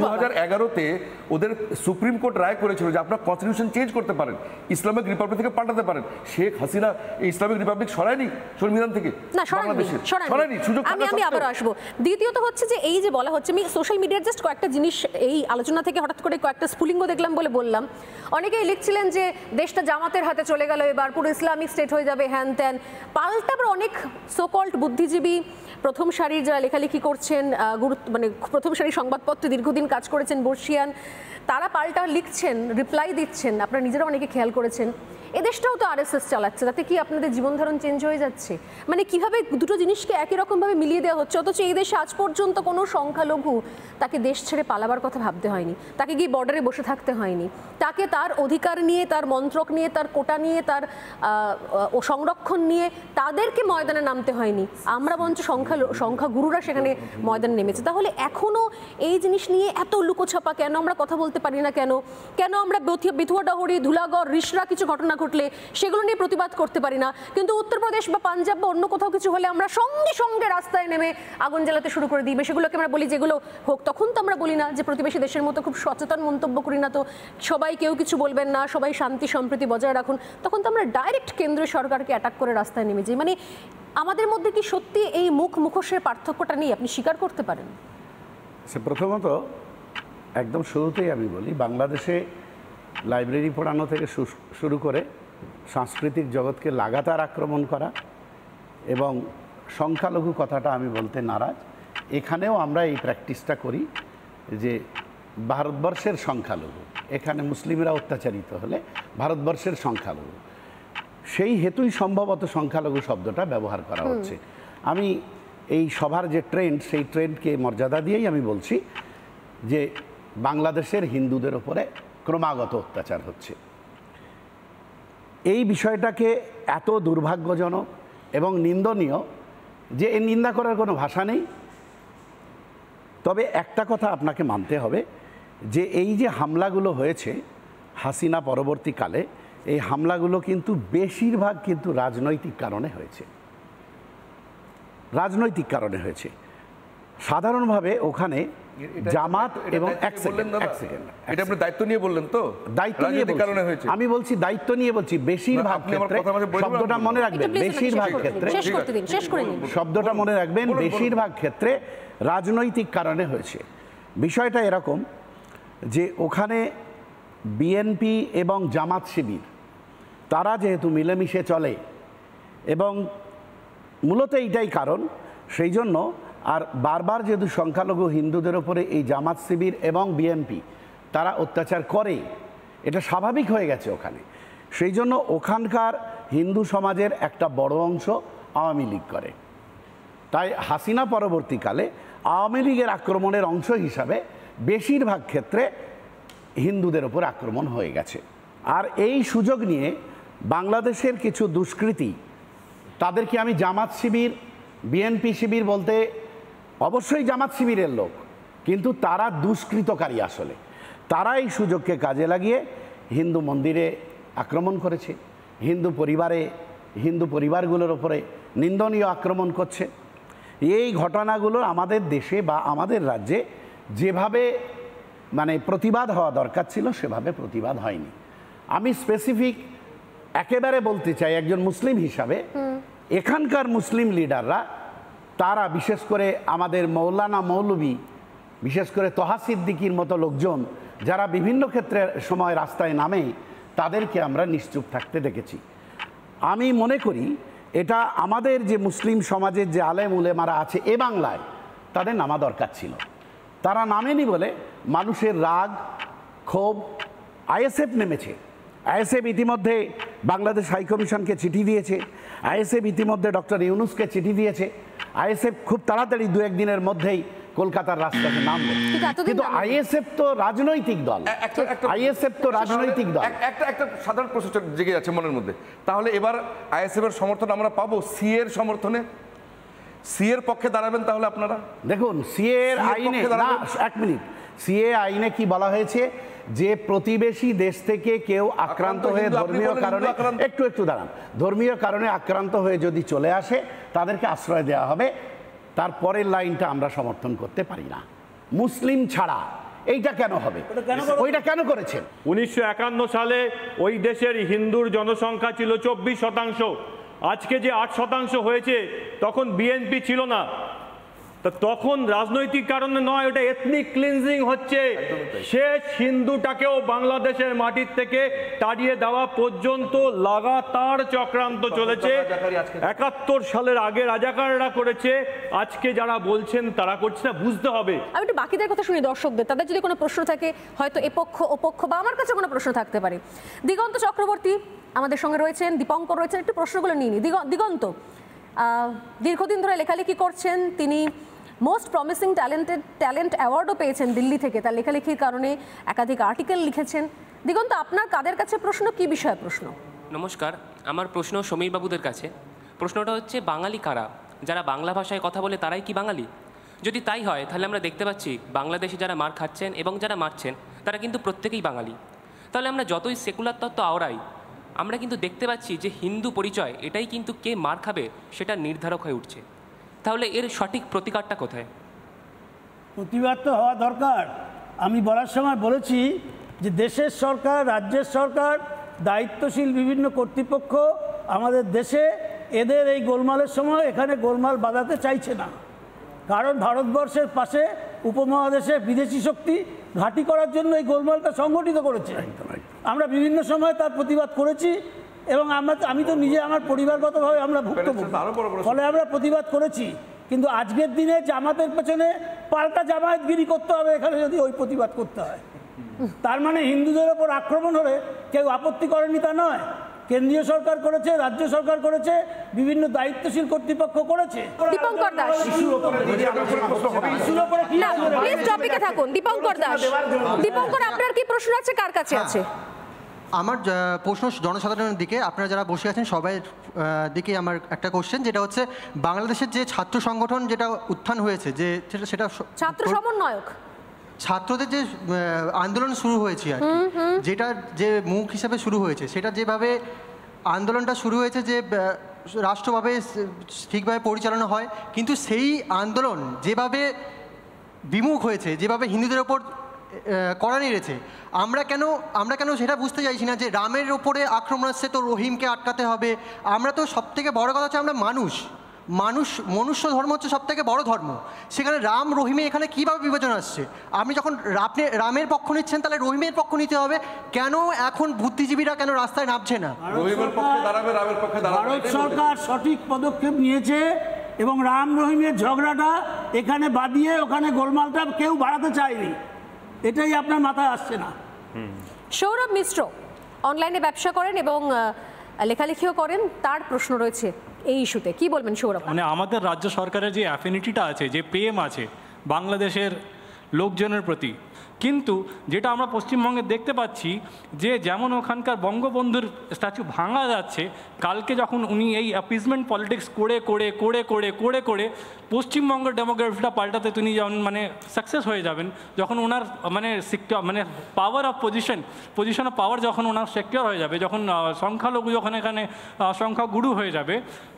2011-তে ওদের সুপ্রিম কোর্ট রায় করেছিল যে আপনারা কনস্টিটিউশন চেঞ্জ করতে পারেন, ইসলামিক রিপাবলিক থেকে পাল্টাতে পারেন। শেখ হাসিনা ইসলামিক রিপাবলিক সরায়নি সংবিধান থেকে, না সরায়নি। আমি আবার আসবো। দ্বিতীয়ত হচ্ছে যে এই যে বলা হচ্ছে, আমি সোশ্যাল মিডিয়ার জাস্ট কয়েকটা জিনিস এই আলোচনা থেকে হঠাৎ করে কয়েকটা স্ফুলিঙ্গ দেখলাম বলে বললাম। অনেকেই লিখছিলেন যে দেশটা জামাতের হাতে চলে গেল, এবার পুরো ইসলামিক স্টেট হয়ে যাবে, হ্যান ত্যান। পাল্টা আবার অনেক সোকল্ড বুদ্ধিজীবী, প্রথম সারির যারা লেখালেখি করছেন, মানে প্রথম সারির সংবাদপত্রে দীর্ঘদিন কাজ করেছেন, বর্ষিয়ান, তারা পাল্টা লিখছেন, রিপ্লাই দিচ্ছেন। আপনারা নিজেরা অনেকে খেয়াল করেছেন এদেশটাও তো আরএসএস চালাচ্ছে, তাতে কি আপনাদের জীবনধারণ চেঞ্জ হয়ে যাচ্ছে? মানে কিভাবে দুটো জিনিসকে একই রকমভাবে মিলিয়ে দেওয়া হচ্ছে, অথচ এই দেশে আজ পর্যন্ত কোনো সংখ্যালঘু তাকে দেশ ছেড়ে পালাবার কথা ভাবতে হয়নি, তাকে গিয়ে বর্ডারে বসে থাকতে হয়নি, তাকে তার অধিকার নিয়ে, তার মন্ত্রক নিয়ে, তার কোটা নিয়ে, তার সংরক্ষণ নিয়ে তাদেরকে ময়দানে নামতে হয়নি। আমরা বঞ্চ সংখ্যাগুরুরা সেখানে ময়দানে নেমেছে। তাহলে এখনও এই জিনিস নিয়ে এত লুকোছাপা কেন? আমরা কথা বলতে পারি না কেন? কেন আমরা বেথুয়া ডহরি, ধুলাগড়, রিসরা কিছু ঘটনা ঘটলে সেগুলো নিয়ে প্রতিবাদ করতে পারি না, কিন্তু উত্তরপ্রদেশ বা পাঞ্জাব বা অন্য কোথাও কিছু হলে আমরা সঙ্গে সঙ্গে রাস্তায় নেমে আগুন জ্বালাতে শুরু করে দিই? সেগুলোকে আমরা বলি যেগুলো হোক। তখন তো আমরা বলি না যে প্রতিবেশী দেশের মতো খুব সচেতন মন্তব্য করি না, তো সবাই কেউ কিছু বলবেন না, সবাই শান্তি সম্প্রীতি বজায় রাখুন। তখন তো আমরা ডাইরেক্ট কেন্দ্রীয় সরকারকে অ্যাটাক করে রাস্তায় নেমে যাই। মানে আমাদের মধ্যে কি সত্যি এই মুখোশের পার্থক্যটা নেই? আপনি স্বীকার করতে পারেন? সে প্রথমত একদম শুরুতেই আমি বলি, বাংলাদেশে লাইব্রেরি পড়ানো থেকে শুরু করে সাংস্কৃতিক জগৎকে লাগাতার আক্রমণ করা এবং সংখ্যালঘু কথাটা আমি বলতে নারাজ। এখানেও আমরা এই প্র্যাকটিসটা করি যে ভারতবর্ষের সংখ্যালঘু, এখানে মুসলিমরা অত্যাচারিত হলে ভারতবর্ষের সংখ্যালঘু, সেই হেতুই সম্ভবত সংখ্যালঘু শব্দটা ব্যবহার করা হচ্ছে। আমি এই সভার যে ট্রেন্ড, সেই ট্রেন্ডকে মর্যাদা দিয়েই আমি বলছি যে বাংলাদেশের হিন্দুদের ওপরে ক্রমাগত অত্যাচার হচ্ছে। এই বিষয়টাকে এত দুর্ভাগ্যজনক এবং নিন্দনীয় যে এর নিন্দা করার কোনো ভাষা নেই। তবে একটা কথা আপনাকে মানতে হবে যে এই যে হামলাগুলো হয়েছে হাসিনা পরবর্তীকালে, এই হামলাগুলো কিন্তু বেশিরভাগ কিন্তু রাজনৈতিক কারণে হয়েছে, রাজনৈতিক কারণে হয়েছে। সাধারণভাবে ওখানে জামাত এবং এক সেকেন্ড এটা আপনি দায়িত্ব নিয়ে বললেন তো, দায়িত্ব নিয়ে কারণে হয়েছে। আমি বলছি দায়িত্ব নিয়ে বলছি, বেশিরভাগ ক্ষেত্রে শব্দটা মনে রাখবেন, বেশিরভাগ ক্ষেত্রে শব্দটা মনে রাখবেন, বেশিরভাগ ক্ষেত্রে রাজনৈতিক কারণে হয়েছে। বিষয়টা এরকম যে ওখানে বিএনপি এবং জামাত শিবির তারা যেহেতু মিলেমিশে চলে এবং মূলত এইটাই কারণ, সেই জন্য আর বারবার যেহেতু সংখ্যালঘু হিন্দুদের ওপরে এই জামাত শিবির এবং বিএনপি তারা অত্যাচার করে, এটা স্বাভাবিক হয়ে গেছে ওখানে। সেই জন্য ওখানকার হিন্দু সমাজের একটা বড় অংশ আওয়ামী লীগ করে। তাই হাসিনা পরবর্তীকালে আওয়ামী লীগের আক্রমণের অংশ হিসাবে বেশিরভাগ ক্ষেত্রে হিন্দুদের ওপর আক্রমণ হয়ে গেছে। আর এই সুযোগ নিয়ে বাংলাদেশের কিছু দুষ্কৃতী, তাদেরকে আমি জামাত শিবির বিএনপি শিবির বলতে অবশ্যই জামাত শিবিরের লোক, কিন্তু তারা দুষ্কৃতকারী আসলে। তারা এই সুযোগকে কাজে লাগিয়ে হিন্দু মন্দিরে আক্রমণ করেছে, হিন্দু পরিবারগুলোর ওপরে নিন্দনীয় আক্রমণ করছে। এই ঘটনাগুলো আমাদের দেশে বা আমাদের রাজ্যে যেভাবে প্রতিবাদ হওয়া দরকার ছিল সেভাবে প্রতিবাদ হয়নি। আমি স্পেসিফিক একেবারে বলতে চাই একজন মুসলিম হিসাবে, এখানকার মুসলিম লিডাররা তারা বিশেষ করে আমাদের মৌলানা মৌলবী, বিশেষ করে তহা সিদ্দিকির মতো লোকজন যারা বিভিন্ন ক্ষেত্রে সময় রাস্তায় নামে, তাদেরকে আমরা নিশ্চুপ থাকতে দেখেছি। আমি মনে করি এটা আমাদের যে মুসলিম সমাজের যে আলেম উলেমারা আছে এ বাংলায়, তাদের নামা দরকার ছিল। তারা নামেনি বলে মানুষের রাগ ক্ষোভ, আইএসএফ নেমেছে। আইএসএফ ইতিমধ্যে বাংলাদেশ হাইকমিশনকে চিঠি দিয়েছে, আইএসএফ ইতিমধ্যে ডক্টর ইউনুসকে চিঠি দিয়েছে। আইএসএফ খুব তাড়াতাড়ি দু একদিনের মধ্যেই কলকাতার রাস্তাতে নামবে। কিন্তু আইএসএফ তো রাজনৈতিক দল, আইএসএফ তো রাজনৈতিক দল। একটা সাধারণ প্রশ্ন জেগে যাচ্ছে মনের মধ্যে, তাহলে এবার আইএসএফ এর সমর্থন আমরা পাবো সি এর সমর্থনে? সি এর পক্ষে দাঁড়াবেন তাহলে আপনারা? দেখুন সিএ আইনে, না এক মিনিট, সিএ আইনে কি বলা হয়েছে যে প্রতিবেশী দেশ থেকে কেউ আক্রান্ত হয়ে ধর্মীয় কারণে, একটু দাঁড়ান, ধর্মীয় কারণে আক্রান্ত হয়ে যদি চলে আসে তাদেরকে আশ্রয় দেওয়া হবে। তারপরের লাইনটা আমরা সমর্থন করতে পারি না, মুসলিম ছাড়া। এইটা কেন হবে? ওইটা কেন করেছেন? 1951 সালে ওই দেশের হিন্দুর জনসংখ্যা ছিল 24%। আজকে যে 8% হয়েছে, তখন বিএনপি ছিল না। তখন রাজনৈতিক কারণে নয়, ওটা এথনিক ক্লিনজিং হচ্ছে। শেষ হিন্দুটাকেও বাংলাদেশের মাটির থেকে তাড়িয়ে দেওয়া পর্যন্ত লাগাতার চক্রান্ত চলেছে। 71 সালের আগে রাজাকাররা করেছে, আজকে যারা বলছেন তারা করছে না, বুঝতে হবে। আমি একটু বাকিদের কথা শুনি, দর্শকদের, তাদের যদি কোনো প্রশ্ন থাকে, হয়তো এপক্ষ ওপক্ষ বা আমার কাছে কোনো প্রশ্ন থাকতে পারে। দিগন্ত চক্রবর্তী আমাদের সঙ্গে রয়েছেন, দীপঙ্কর রয়েছেন, একটু প্রশ্নগুলো নিয়ে নি। দিগন্ত দীর্ঘদিন ধরে লেখালেখি করছেন, তিনি মোস্ট প্রমিসিং ট্যালেন্ট অ্যাওয়ার্ডও পেয়েছেন দিল্লি থেকে তার লেখালেখির কারণে, একাধিক আর্টিকেল লিখেছেন। দিগন্ত, আপনার কাদের কাছে প্রশ্ন, কি বিষয়ে প্রশ্ন? নমস্কার, আমার প্রশ্ন সমীর বাবুদের কাছে। প্রশ্নটা হচ্ছে, বাঙালি কারা? যারা বাংলা ভাষায় কথা বলে তারাই কি বাঙালি? যদি তাই হয় তাহলে আমরা দেখতে পাচ্ছি বাংলাদেশে যারা মার খাচ্ছেন এবং যারা মারছেন তারা কিন্তু প্রত্যেকেই বাঙালি। তাহলে আমরা যতই সেকুলার তত্ত্ব আওড়াই, আমরা কিন্তু দেখতে পাচ্ছি যে হিন্দু পরিচয় এটাই কিন্তু কে মার খাবে সেটা নির্ধারক হয়ে উঠছে। তাহলে এর সঠিক প্রতিকারটা কোথায়? প্রতিবাদ তো হওয়া দরকার। আমি বলার সময় বলেছি যে দেশের সরকার, রাজ্যের সরকার, দায়িত্বশীল বিভিন্ন কর্তৃপক্ষ আমাদের দেশে এদের এই গোলমালের সময় এখানে গোলমাল বাঁধাতে চাইছে না। কারণ ভারতবর্ষের পাশে উপমহাদেশে বিদেশি শক্তি ঘাঁটি করার জন্য এই গোলমালটা সংগঠিত করেছে। আমরা বিভিন্ন সময় তার প্রতিবাদ করেছি এবং আমি তো নিজে আমার পরিবারগতভাবে আমরা ভুক্তভোগী, ফলে আমরা প্রতিবাদ করেছি। কিন্তু আজকের দিনে জামাতের পেছনে পাল্টা জামায়াতগিরি করতে হবে এখানে যদি ওই প্রতিবাদ করতে হয়। তার মানে হিন্দুদের ওপর আক্রমণ হলে কেউ আপত্তি করেনি তা নয়। কেন্দ্রীয় সরকার করেছে, রাজ্য সরকার করেছে, বিভিন্ন দায়িত্বশীল কর্তৃপক্ষ করেছে। দীপঙ্কর দাস, দীপঙ্কর আপনার কি প্রশ্ন আছে, কার কাছে আছে? আমার প্রশ্ন জনসাধারণের দিকে, আপনারা যারা বসে আছেন সবাই দিকে আমার একটা কোশ্চেন, যেটা হচ্ছে বাংলাদেশের যে ছাত্র সংগঠন যেটা উত্থান হয়েছে, যে সেটা ছাত্র সমন্বয়ক, ছাত্রদের যে আন্দোলন শুরু হয়েছে আর কি, যেটা যে মুখ হিসাবে শুরু হয়েছে, সেটা যেভাবে আন্দোলনটা শুরু হয়েছে যে রাষ্ট্রভাবে ঠিকভাবে পরিচালনা হয়, কিন্তু সেই আন্দোলন যেভাবে বিমুখ হয়েছে, যেভাবে হিন্দুদের ওপর কড়া নেড়েছে, আমরা কেন সেটা বুঝতে চাইছি না যে রামের ওপরে আক্রমণ আসছে তো রহিমকে আটকাতে হবে। আমরা তো সব থেকে বড় কথা হচ্ছে আমরা মনুষ্য ধর্ম হচ্ছে সব থেকে বড় ধর্ম, সেখানে রাম রহিমে এখানে কীভাবে বিভাজন আসছে? আপনি যখন রামের পক্ষ নিচ্ছেন তাহলে রহিমের পক্ষ নিতে হবে। কেন এখন বুদ্ধিজীবীরা কেন রাস্তায় নামছে না? ভারত সরকার সঠিক পদক্ষেপ নিয়েছে এবং রাম রহিমের ঝগড়াটা এখানে বাদিয়ে ওখানে গোলমালটা কেউ বাড়াতে চায়নি, এটাই আপনার মাথায় আসছে না। সৌরভ মিশ্র অনলাইনে ব্যবসা করেন এবং লেখালেখিও করেন, তার প্রশ্ন রয়েছে এই ইস্যুতে, কি বলবেন সৌরভ? মানে আমাদের রাজ্য সরকারের যে অ্যাফিনিটিটা আছে, যে প্রেম আছে বাংলাদেশের লোকজনের প্রতি, কিন্তু যেটা আমরা পশ্চিমবঙ্গে দেখতে পাচ্ছি যে যেমন ওখানকার বঙ্গবন্ধুর স্ট্যাচু ভাঙা যাচ্ছে, কালকে যখন উনি এই অ্যাপিজমেন্ট পলিটিক্স করে পশ্চিমবঙ্গের ডেমোগ্রাফিটা পাল্টাতে তিনি যেমন মানে সাকসেস হয়ে যাবেন, যখন ওনার মানে power of position of power যখন ওনার সেক্টর হয়ে যাবে, যখন সংখ্যালঘু যখন এখানে সংখ্যাগুরু হয়ে যাবে,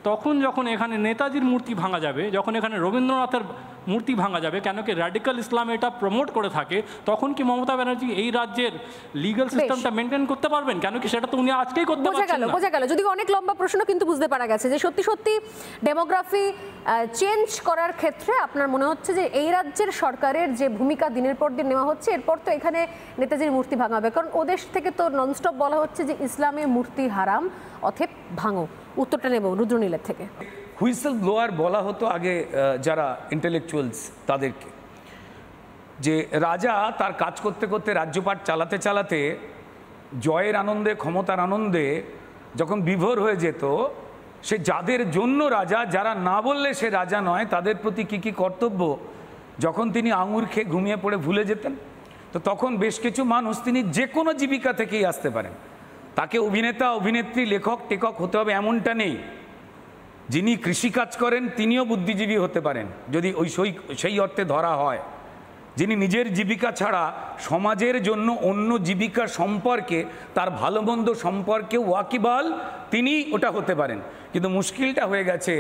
তখন যখন এখানে নেতাজির মূর্তি ভাঙা যাবে, যখন এখানে রবীন্দ্রনাথের মূর্তি ভাঙা যাবে, কেন কি র্যাডিক্যাল ইসলাম এটা প্রমোট করে থাকে, তখন কি মমতা ব্যানার্জি এই রাজ্যের লিগ্যাল সিস্টেমটা মেনটেন করতে পারবেন? কেন কি সেটা তো উনি আজকেই করতে পারছেন না। বোঝা গেল, যদি অনেক লম্বা প্রশ্ন, কিন্তু বুঝতে পারা গেছে যে সত্যি ডেমোগ্রাফি চেঞ্জ করার ক্ষেত্রে আপনার মনে হচ্ছে যে এই রাজ্যের সরকারের যে ভূমিকা দিনের পর দিন নেওয়া হচ্ছে, এরপর তো এখানে নেতাজির মূর্তি ভাঙা হবে, কারণ ওদেশ থেকে তো ননস্টপ বলা হচ্ছে যে ইসলামে মূর্তি হারাম, অথেব ভাঙো। উত্তরটা নেব রুদ্রনীলের থেকে। হুইসেল ব্লোয়ার বলা হতো আগে যারা ইন্টেলেকচুয়ালস তাদেরকে, যে রাজা তার কাজ করতে করতে রাজ্যপাট চালাতে চালাতে জয়ের আনন্দে, ক্ষমতার আনন্দে যখন বিভোর হয়ে যেত, সে যাদের জন্য রাজা, যারা না বললে সে রাজা নয়, তাদের প্রতি কী কী কর্তব্য যখন তিনি আঙুর খেয়ে ঘুমিয়ে পড়ে ভুলে যেতেন, তো তখন বেশ কিছু মানুষ, তিনি যে কোনো জীবিকা থেকেই আসতে পারেন, তাকে অভিনেতা, অভিনেত্রী, লেখক, টেখক হতে হবে এমনটা নেই। যিনি কৃষিকাজ করেন তিনিও বুদ্ধিজীবী হতে পারেন যদি সেই অর্থে ধরা হয়। যিনি নিজের জীবিকা ছাড়া সমাজের জন্য অন্য জীবিকা সম্পর্কে, তার ভালো মন্দ সম্পর্কে ওয়াকিবহাল, তিনি ওটা হতে পারেন। কিন্তু মুশকিলটা হয়ে গেছে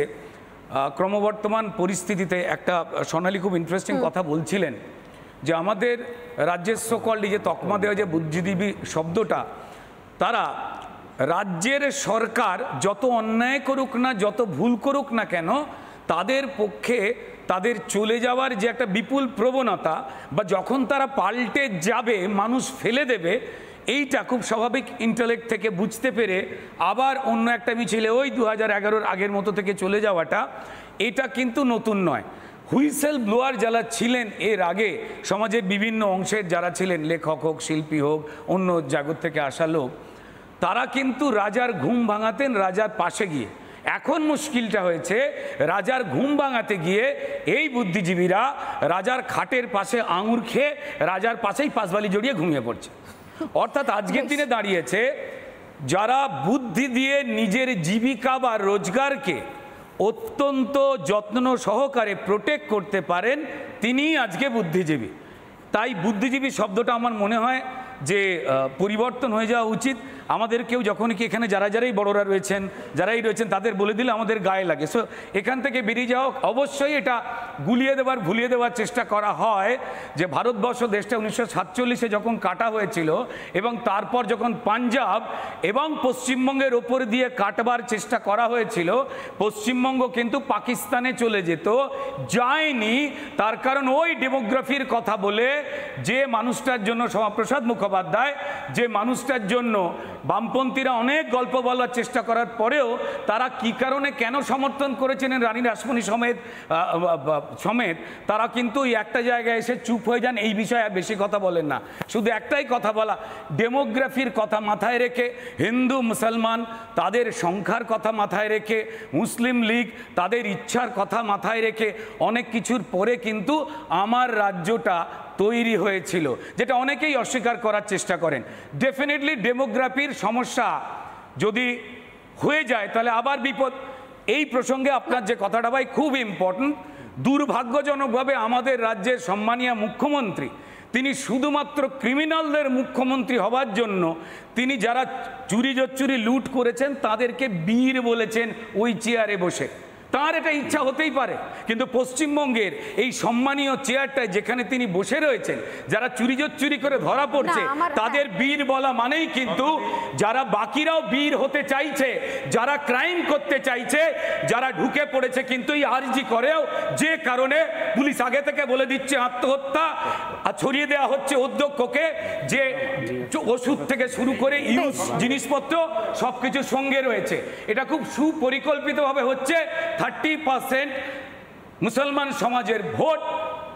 ক্রমবর্তমান পরিস্থিতিতে, একটা সোনালী খুব ইন্টারেস্টিং কথা বলছিলেন যে আমাদের রাজ্যের সকল যে তকমা দেওয়া যে বুদ্ধিজীবী শব্দটা, তারা রাজ্যের সরকার যত অন্যায় করুক না, যত ভুল করুক না কেন, তাদের পক্ষে তাদের চলে যাওয়ার যে একটা বিপুল প্রবণতা, বা যখন তারা পাল্টে যাবে, মানুষ ফেলে দেবে, এইটা খুব স্বাভাবিক ইন্টেলেক্ট থেকে বুঝতে পেরে আবার অন্য একটা মিছিলে ওই 2011-র আগের মতো থেকে চলে যাওয়াটা, এটা কিন্তু নতুন নয়। হুইসেল ব্লোয়ার যারা ছিলেন এর আগে সমাজের বিভিন্ন অংশের যারা ছিলেন, লেখক হোক, শিল্পী হোক, অন্য জগৎ থেকে আসা লোক, তারা কিন্তু রাজার ঘুম ভাঙাতেন রাজার পাশে গিয়ে। এখন মুশকিলটা হয়েছে, রাজার ঘুম ভাঙাতে গিয়ে এই বুদ্ধিজীবীরা রাজার খাটের পাশে আঙুর খেয়ে রাজার পাশেই পাশবালি জড়িয়ে ঘুমিয়ে পড়ছে। অর্থাৎ আজকের দিনে দাঁড়িয়েছে, যারা বুদ্ধি দিয়ে নিজের জীবিকা বা রোজগারকে অত্যন্ত যত্ন সহকারে প্রোটেক্ট করতে পারেন, তিনিই আজকে বুদ্ধিজীবী। তাই বুদ্ধিজীবী শব্দটা আমার মনে হয় যে পরিবর্তন হয়ে যাওয়া উচিত। আমাদের কেউ যখন কি এখানে যারাই বড়রা রয়েছেন, যারাই রয়েছেন, তাদের বলে দিলে আমাদের গায়ে লাগে। সো এখান থেকে বেরিয়ে যাওয়া, অবশ্যই এটা গুলিয়ে দেওয়ার, ভুলিয়ে দেওয়ার চেষ্টা করা হয় যে ভারতবর্ষ দেশটা 1947-এ যখন কাটা হয়েছিল, এবং তারপর যখন পাঞ্জাব এবং পশ্চিমবঙ্গের ওপর দিয়ে কাটবার চেষ্টা করা হয়েছিল, পশ্চিমবঙ্গ কিন্তু পাকিস্তানে চলে যেত, যায়নি। তার কারণ ওই ডেমোগ্রাফির কথা বলে যে মানুষটার জন্য শ্যামাপ্রসাদ মুখোপাধ্যায়, যে মানুষটার জন্য বামপন্থীরা অনেক গল্প বলার চেষ্টা করার পরেও তারা কি কারণে কেন সমর্থন করেছিলেন রানী রাসমণি সমেত, তারা কিন্তু ওই একটা জায়গায় এসে চুপ হয়ে যান, এই বিষয়ে আর বেশি কথা বলেন না। শুধু একটাই কথা বলা, ডেমোগ্রাফির কথা মাথায় রেখে, হিন্দু মুসলমান তাদের সংখ্যার কথা মাথায় রেখে, মুসলিম লীগ তাদের ইচ্ছার কথা মাথায় রেখে, অনেক কিছুর পরে কিন্তু আমার রাজ্যটা তৈরি হয়েছিল, যেটা অনেকেই অস্বীকার করার চেষ্টা করেন। ডেফিনেটলি ডেমোগ্রাফির সমস্যা যদি হয়ে যায় তাহলে আবার বিপদ। এই প্রসঙ্গে আপনার যে কথাটা ভাই খুব ইম্পর্টেন্ট। দুর্ভাগ্যজনকভাবে আমাদের রাজ্যের সম্মানীয় মুখ্যমন্ত্রী তিনি শুধুমাত্র ক্রিমিনালদের মুখ্যমন্ত্রী হওয়ার জন্য তিনি যারা চুরি জচ্চুরি লুট করেছেন তাদেরকে বীর বলেছেন ওই চেয়ারে বসে। তার এটা ইচ্ছা হতেই পারে, কিন্তু পশ্চিমবঙ্গের এই সম্মানীয় চেয়ারটায় যেখানে তিনি বসে রয়েছেন, যারা চুরি জচ্চুরি করে ধরা পড়ছে তাদের বীর বলা মানেই কিন্তু যারা বাকিরাও বীর হতে চাইছে, যারা ক্রাইম করতে চাইছে, যারা ঢুকে পড়েছে। কিন্তু এই আরজি করেও যে কারণে পুলিশ আগে থেকে বলে দিচ্ছে আত্মহত্যা, আর ছড়িয়ে দেওয়া হচ্ছে অধ্যক্ষকে যে ওষুধ থেকে শুরু করে ইউজ জিনিসপত্র সবকিছু সঙ্গে রয়েছে। এটা খুব সুপরিকল্পিতভাবে হচ্ছে। 30% মুসলমান সমাজের ভোট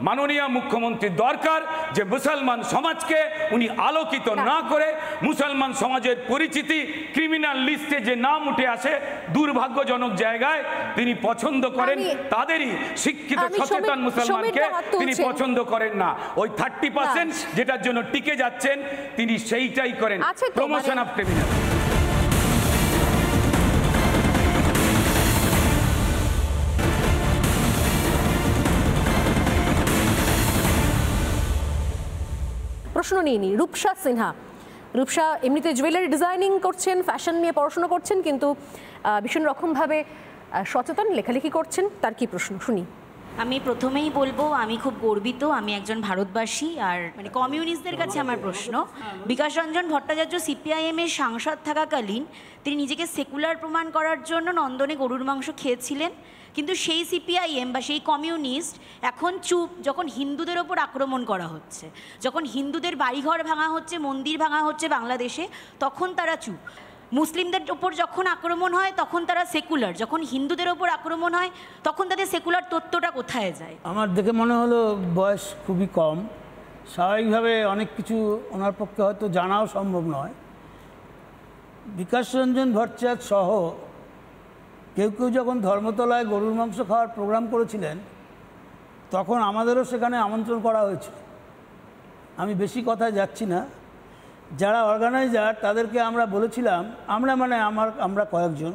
মাননীয় মুখ্যমন্ত্রীর দরকার, যে মুসলমান সমাজকে উনি আলোকিত না করে মুসলমান সমাজের পরিচিতি ক্রিমিনাল লিস্টে যে নাম উঠে আসে দুর্ভাগ্যজনক জায়গায় তিনি পছন্দ করেন, তাদেরই শিক্ষিত সচেতন মুসলমানকে তিনি পছন্দ করেন না। ওই 30% যেটার জন্য টিকে যাচ্ছেন তিনি সেইটাই করেন, প্রমোশন অফ ক্রিমিনাল। প্রশ্ন নিয়ে নিই। রূপসা সিনহা। রূপসা এমনিতে জুয়েলারি ডিজাইনিং করছেন, ফ্যাশন নিয়ে পড়াশোনা করছেন, কিন্তু ভীষণ রকমভাবে সচেতন, লেখালেখি করছেন। তার কি প্রশ্ন শুনি। আমি প্রথমেই বলবো আমি খুব গর্বিত, আমি একজন ভারতবাসী। আর মানে কমিউনিস্টদের কাছে আমার প্রশ্ন, বিকাশ রঞ্জন ভট্টাচার্য সিপিআইএমের সাংসদ থাকাকালীন তিনি নিজেকে সেকুলার প্রমাণ করার জন্য নন্দনে গরুর মাংস খেয়েছিলেন, কিন্তু সেই সিপিআইএম বা সেই কমিউনিস্ট এখন চুপ যখন হিন্দুদের ওপর আক্রমণ করা হচ্ছে, যখন হিন্দুদের বাড়িঘর ভাঙা হচ্ছে, মন্দির ভাঙা হচ্ছে বাংলাদেশে, তখন তারা চুপ। মুসলিমদের ওপর যখন আক্রমণ হয় তখন তারা সেকুলার, যখন হিন্দুদের ওপর আক্রমণ হয় তখন তাদের সেকুলার তত্ত্বটা কোথায় যায়? আমার দেখে মনে হলো বয়স খুবই কম, স্বাভাবিকভাবে অনেক কিছু ওনার পক্ষে হয়তো জানাও সম্ভব নয়। বিকাশ রঞ্জন ভট্টাচার্য সহ কেউ কেউ যখন ধর্মতলায় গরুর মাংস খাওয়ার প্রোগ্রাম করেছিলেন তখন আমাদেরও সেখানে আমন্ত্রণ করা হয়েছিল। আমি বেশি কথায় যাচ্ছি না। যারা অর্গানাইজার তাদেরকে আমরা বলেছিলাম, আমরা কয়েকজন,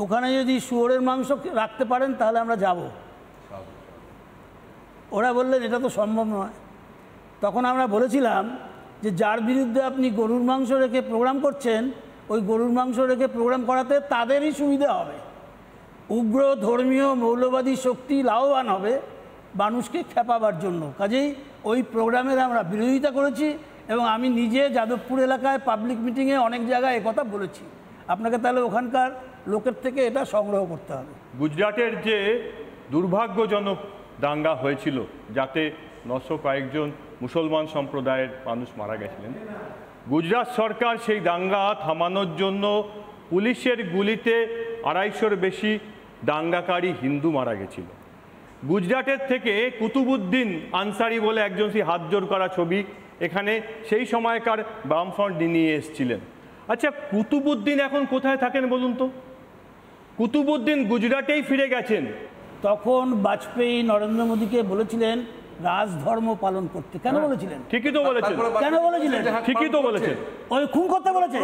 ওখানে যদি শুয়োরের মাংস রাখতে পারেন তাহলে আমরা যাব। ওরা বললেন এটা তো সম্ভব নয়। তখন আমরা বলেছিলাম যে যার বিরুদ্ধে আপনি গরুর মাংস রেখে প্রোগ্রাম করছেন, ওই গরুর মাংস রেখে প্রোগ্রাম করাতে তাদেরই সুবিধা হবে। উগ্র ধর্মীয় মৌলবাদী শক্তি লাভবান হবে মানুষকে খেপাবার জন্য। কাজেই ওই প্রোগ্রামের আমরা বিরোধিতা করেছি এবং আমি নিজে যাদবপুর এলাকায় পাবলিক মিটিংয়ে অনেক জায়গায় একথা বলেছি। আপনাকে তাহলে ওখানকার লোকের থেকে এটা সংগ্রহ করতে হবে। গুজরাটের যে দুর্ভাগ্যজনক দাঙ্গা হয়েছিল, যাতে 900 কয়েকজন মুসলমান সম্প্রদায়ের মানুষ মারা গেছিলেন, গুজরাট সরকার সেই দাঙ্গা থামানোর জন্য পুলিশের গুলিতে 250-র বেশি দাঙ্গাকারী হিন্দু মারা গেছিল। গুজরাটের থেকে কুতুবুদ্দিন আনসারি বলে একজন সেই হাত জোড় করা ছবি এখানে সেই সময়কার বামফ্রন্ট নিয়ে এসেছিলেন। আচ্ছা, কুতুবুদ্দিন এখন কোথায় থাকেন বলুন তো? কুতুবুদ্দিন গুজরাটেই ফিরে গেছেন। তখন বাজপেয়ী নরেন্দ্র মোদীকে বলেছিলেন রাজধর্ম পালন করতে। কেন বলেছিলেন? ঠিকই তো বলেছেন। কেন বলেছিলেন? ঠিকই তো বলেছেন। ওই খুন করতে বলেছেন,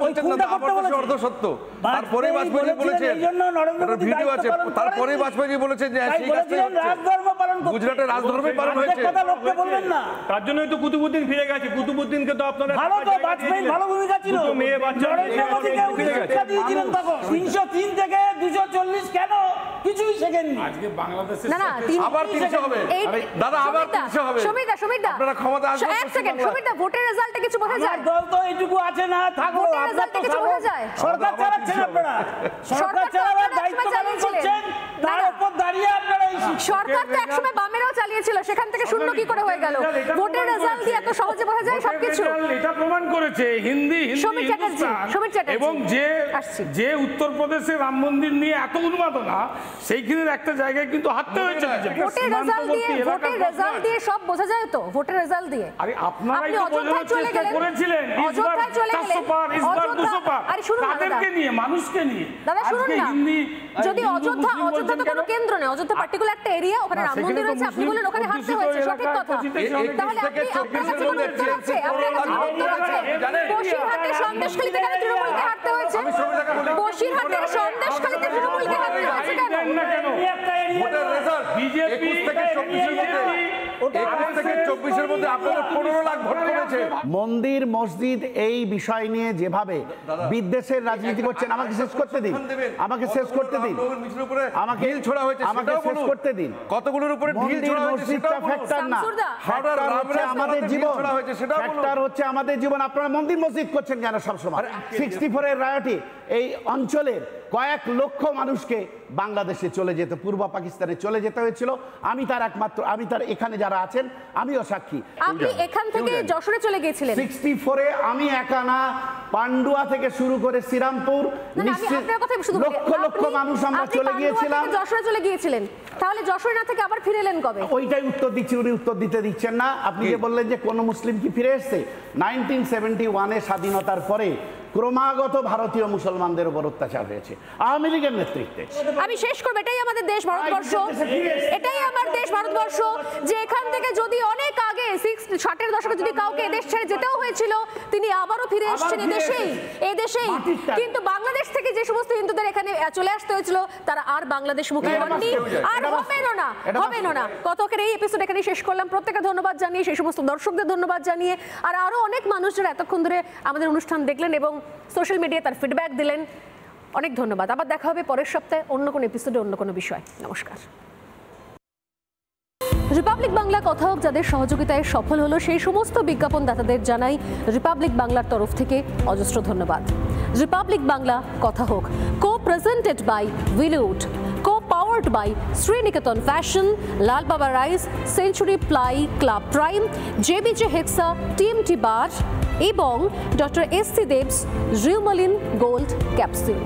ওই খুনটা করতে বলেছেন। অর্ধসত্য। তারপরে বাজপেয়ী বলেছেন, এইজন্য নরেন্দ্র মোদী ভিডিও আছে, তারপরে বাজপেয়ী বলেছেন যে সেই কাজটাই হচ্ছে। রাজধর্ম পালন করতে। গুজরাটে রাজধর্মই পালন হয়েছে। কথা লোককে বলবেন না। তার জন্যই তো কুতুবুদ্দিন ফিরে গেছে। কুতুবুদ্দিনকে তো আপনারা ভালো তো বাজপেয়ীর ভালো ভূমিকা ছিল। মেয়ে বাচ্চা নরেন্দ্র মোদীকে শিক্ষা দিয়েছিলেন তখন। 303 থেকে 240 কেন কিছুই শেখেননি। আজকে বাংলাদেশে না আবার 300 হবে। দাদা আবার 300 হবে। সমীরদা আপনারা ক্ষমতা আসবেন। এক সেকেন্ড সমীরদা, ভোটের রেজাল্টে কিছু বোঝা যায়? দল তো এইটুকু আছে না, থাকো। ভোটের রেজাল্টে কিছু বোঝা যায়? সরকার চালাচ্ছেন আপনারা, সরকার চালাবার দায়িত্ব পালন করছেন, তার উপর দাঁড়িয়ে আপনারা এই সরকার তো একসময় বামেরাও চালিয়েছিল, সেখান থেকে শূন্য কি করে হয়ে গেল? ভোটের রেজাল্ট দিয়ে এত সহজে বোঝা যায় সবকিছু? এটা প্রমাণ করেছে হিন্দি এবং যে উত্তরপ্রদেশে রাম মন্দির নিয়ে এত উন্মাদনা, সেইখানের একটা জায়গায় কিন্তু হাঁটতে হয়েছে। ভোটের রেজাল্ট দিয়ে সব বোঝা যায় তো? ভোটের রেজাল্ট দিয়ে আরে আপনারাই তো বোঝানোর চেষ্টা করেছিলেন। অযোধ্যায় চলে গেলেন, আরে শুনুন না দাদা, নিয়ে মানুষকে নিয়ে দাদা শুনুন না, যদি অযোধ্যা তো কোনো কেন্দ্র নেই, অযোধ্যা পার্টিকুলার একটা এরিয়া, ওখানে রাম মন্দির রয়েছে, আপনি বলেন ওখানে হারতে হয়েছে, সঠিক কথা। তাহলে আপনি আপনার কাছে কোনো উত্তর আছে? আপনার কাছে কোনো উত্তর আছে? বসিরহাটের সন্দেশখালীতে কেন তৃণমূলকে হারতে হয়েছে? বসিরহাটের সন্দেশখালীতে তৃণমূলকে হারতে হয়েছে কেন? ভোটের রেজাল্ট বিজেপি থেকে 24-এর মধ্যে আপনাদের 15 লাখ ভোট কমেছে। মন্দির মসজিদ এই বিষয় নিয়ে যেভাবে বিদ্বেষের রাজনীতি করছেন, আমাকে শেষ করতে দিন, আমাকে শেষ করতে দিন, আমাকে ছোড়া হয়েছে আমাকে শেষ করতে দিন। কতগুলোর উপরে ঢিল ছোড়া হয়েছে মসজিদটা ফ্যাক্টর না, ফ্যাক্টর হচ্ছে আমাদের জীবন, ফ্যাক্টর হচ্ছে আমাদের জীবন। আপনারা মন্দির মসজিদ করছেন কেন সবসময়? 64 এর রায়টে এই অঞ্চলের কয়েক লক্ষ মানুষকে বাংলাদেশে চলে যেতে, পূর্ব পাকিস্তানে চলে যেতে হয়েছিল। আমি তার একমাত্র, আমি তার এখানে যারা আছেন আমিও সাক্ষী। আপনি এখান থেকে যশোরে চলে গিয়েছিলেন 64-এ, আমি একা না, পান্ডুয়া থেকে শুরু করে শ্রীরামপুর, লক্ষ লক্ষ মানুষ আমরা চলে গিয়েছিলাম। যশোরে চলে গিয়েছিলেন, তাহলে যশোরে না থেকে আবার ফিরে এলেন কবে? ওইটাই উত্তর দিচ্ছি, উনি উত্তর দিতে দিচ্ছেন না। আপনি যে বললেন যে কোন মুসলিম কি ফিরে এসছে, 1971-এ স্বাধীনতার পরে ক্রমাগত ভারতীয় মুসলমানদের উপর অত্যাচার হয়েছে আওয়ামী লীগের নেতৃত্বে। আমি শেষ করব, এটাই আমাদের দেশ ভারতবর্ষ, এটাই আমার দেশ ভারতবর্ষ, যে এখান থেকে যদি অনেক আগে 60-এর দশকে যদি কাউকে এদেশ ছেড়ে যেতেও হয়েছিল, তিনি আবারও ফিরে এসেছেন এদেশেই। কিন্তু বাংলাদেশ থেকে যে সমস্ত হিন্দুদের এখানে চলে আসতে হয়েছিল, তারা আর বাংলাদেশ মুখী হননি, আর হবেনও না। কতকের এই এপিসোড এখানে শেষ করলাম। প্রত্যেককে ধন্যবাদ জানিয়ে, সেই সমস্ত দর্শকদের ধন্যবাদ জানিয়ে, আর আরো অনেক মানুষ যারা এতক্ষণ ধরে আমাদের অনুষ্ঠান দেখলেন এবং সোশ্যাল মিডিয়ায় তার ফিডব্যাক দিলেন, অনেক ধন্যবাদ। আবার দেখা হবে পরের সপ্তাহে অন্য কোনো এপিসোডে, অন্য কোনো বিষয়। নমস্কার। রিপাবলিক বাংলা কথা হোক যাদের সহযোগিতায় সফল হলো, সেই সমস্ত বিজ্ঞাপনদাতাদের জানাই রিপাবলিক বাংলার তরফ থেকে অজস্র ধন্যবাদ। রিপাবলিক বাংলা কথা হোক co-presented by Willwood, co-powered by Sriniketan Fashion, Lal Baba Rice, Century Ply, Club Prime, JBJ Hexa, TMT Bar এবং doctor S C Deb's rheumalin gold capsule.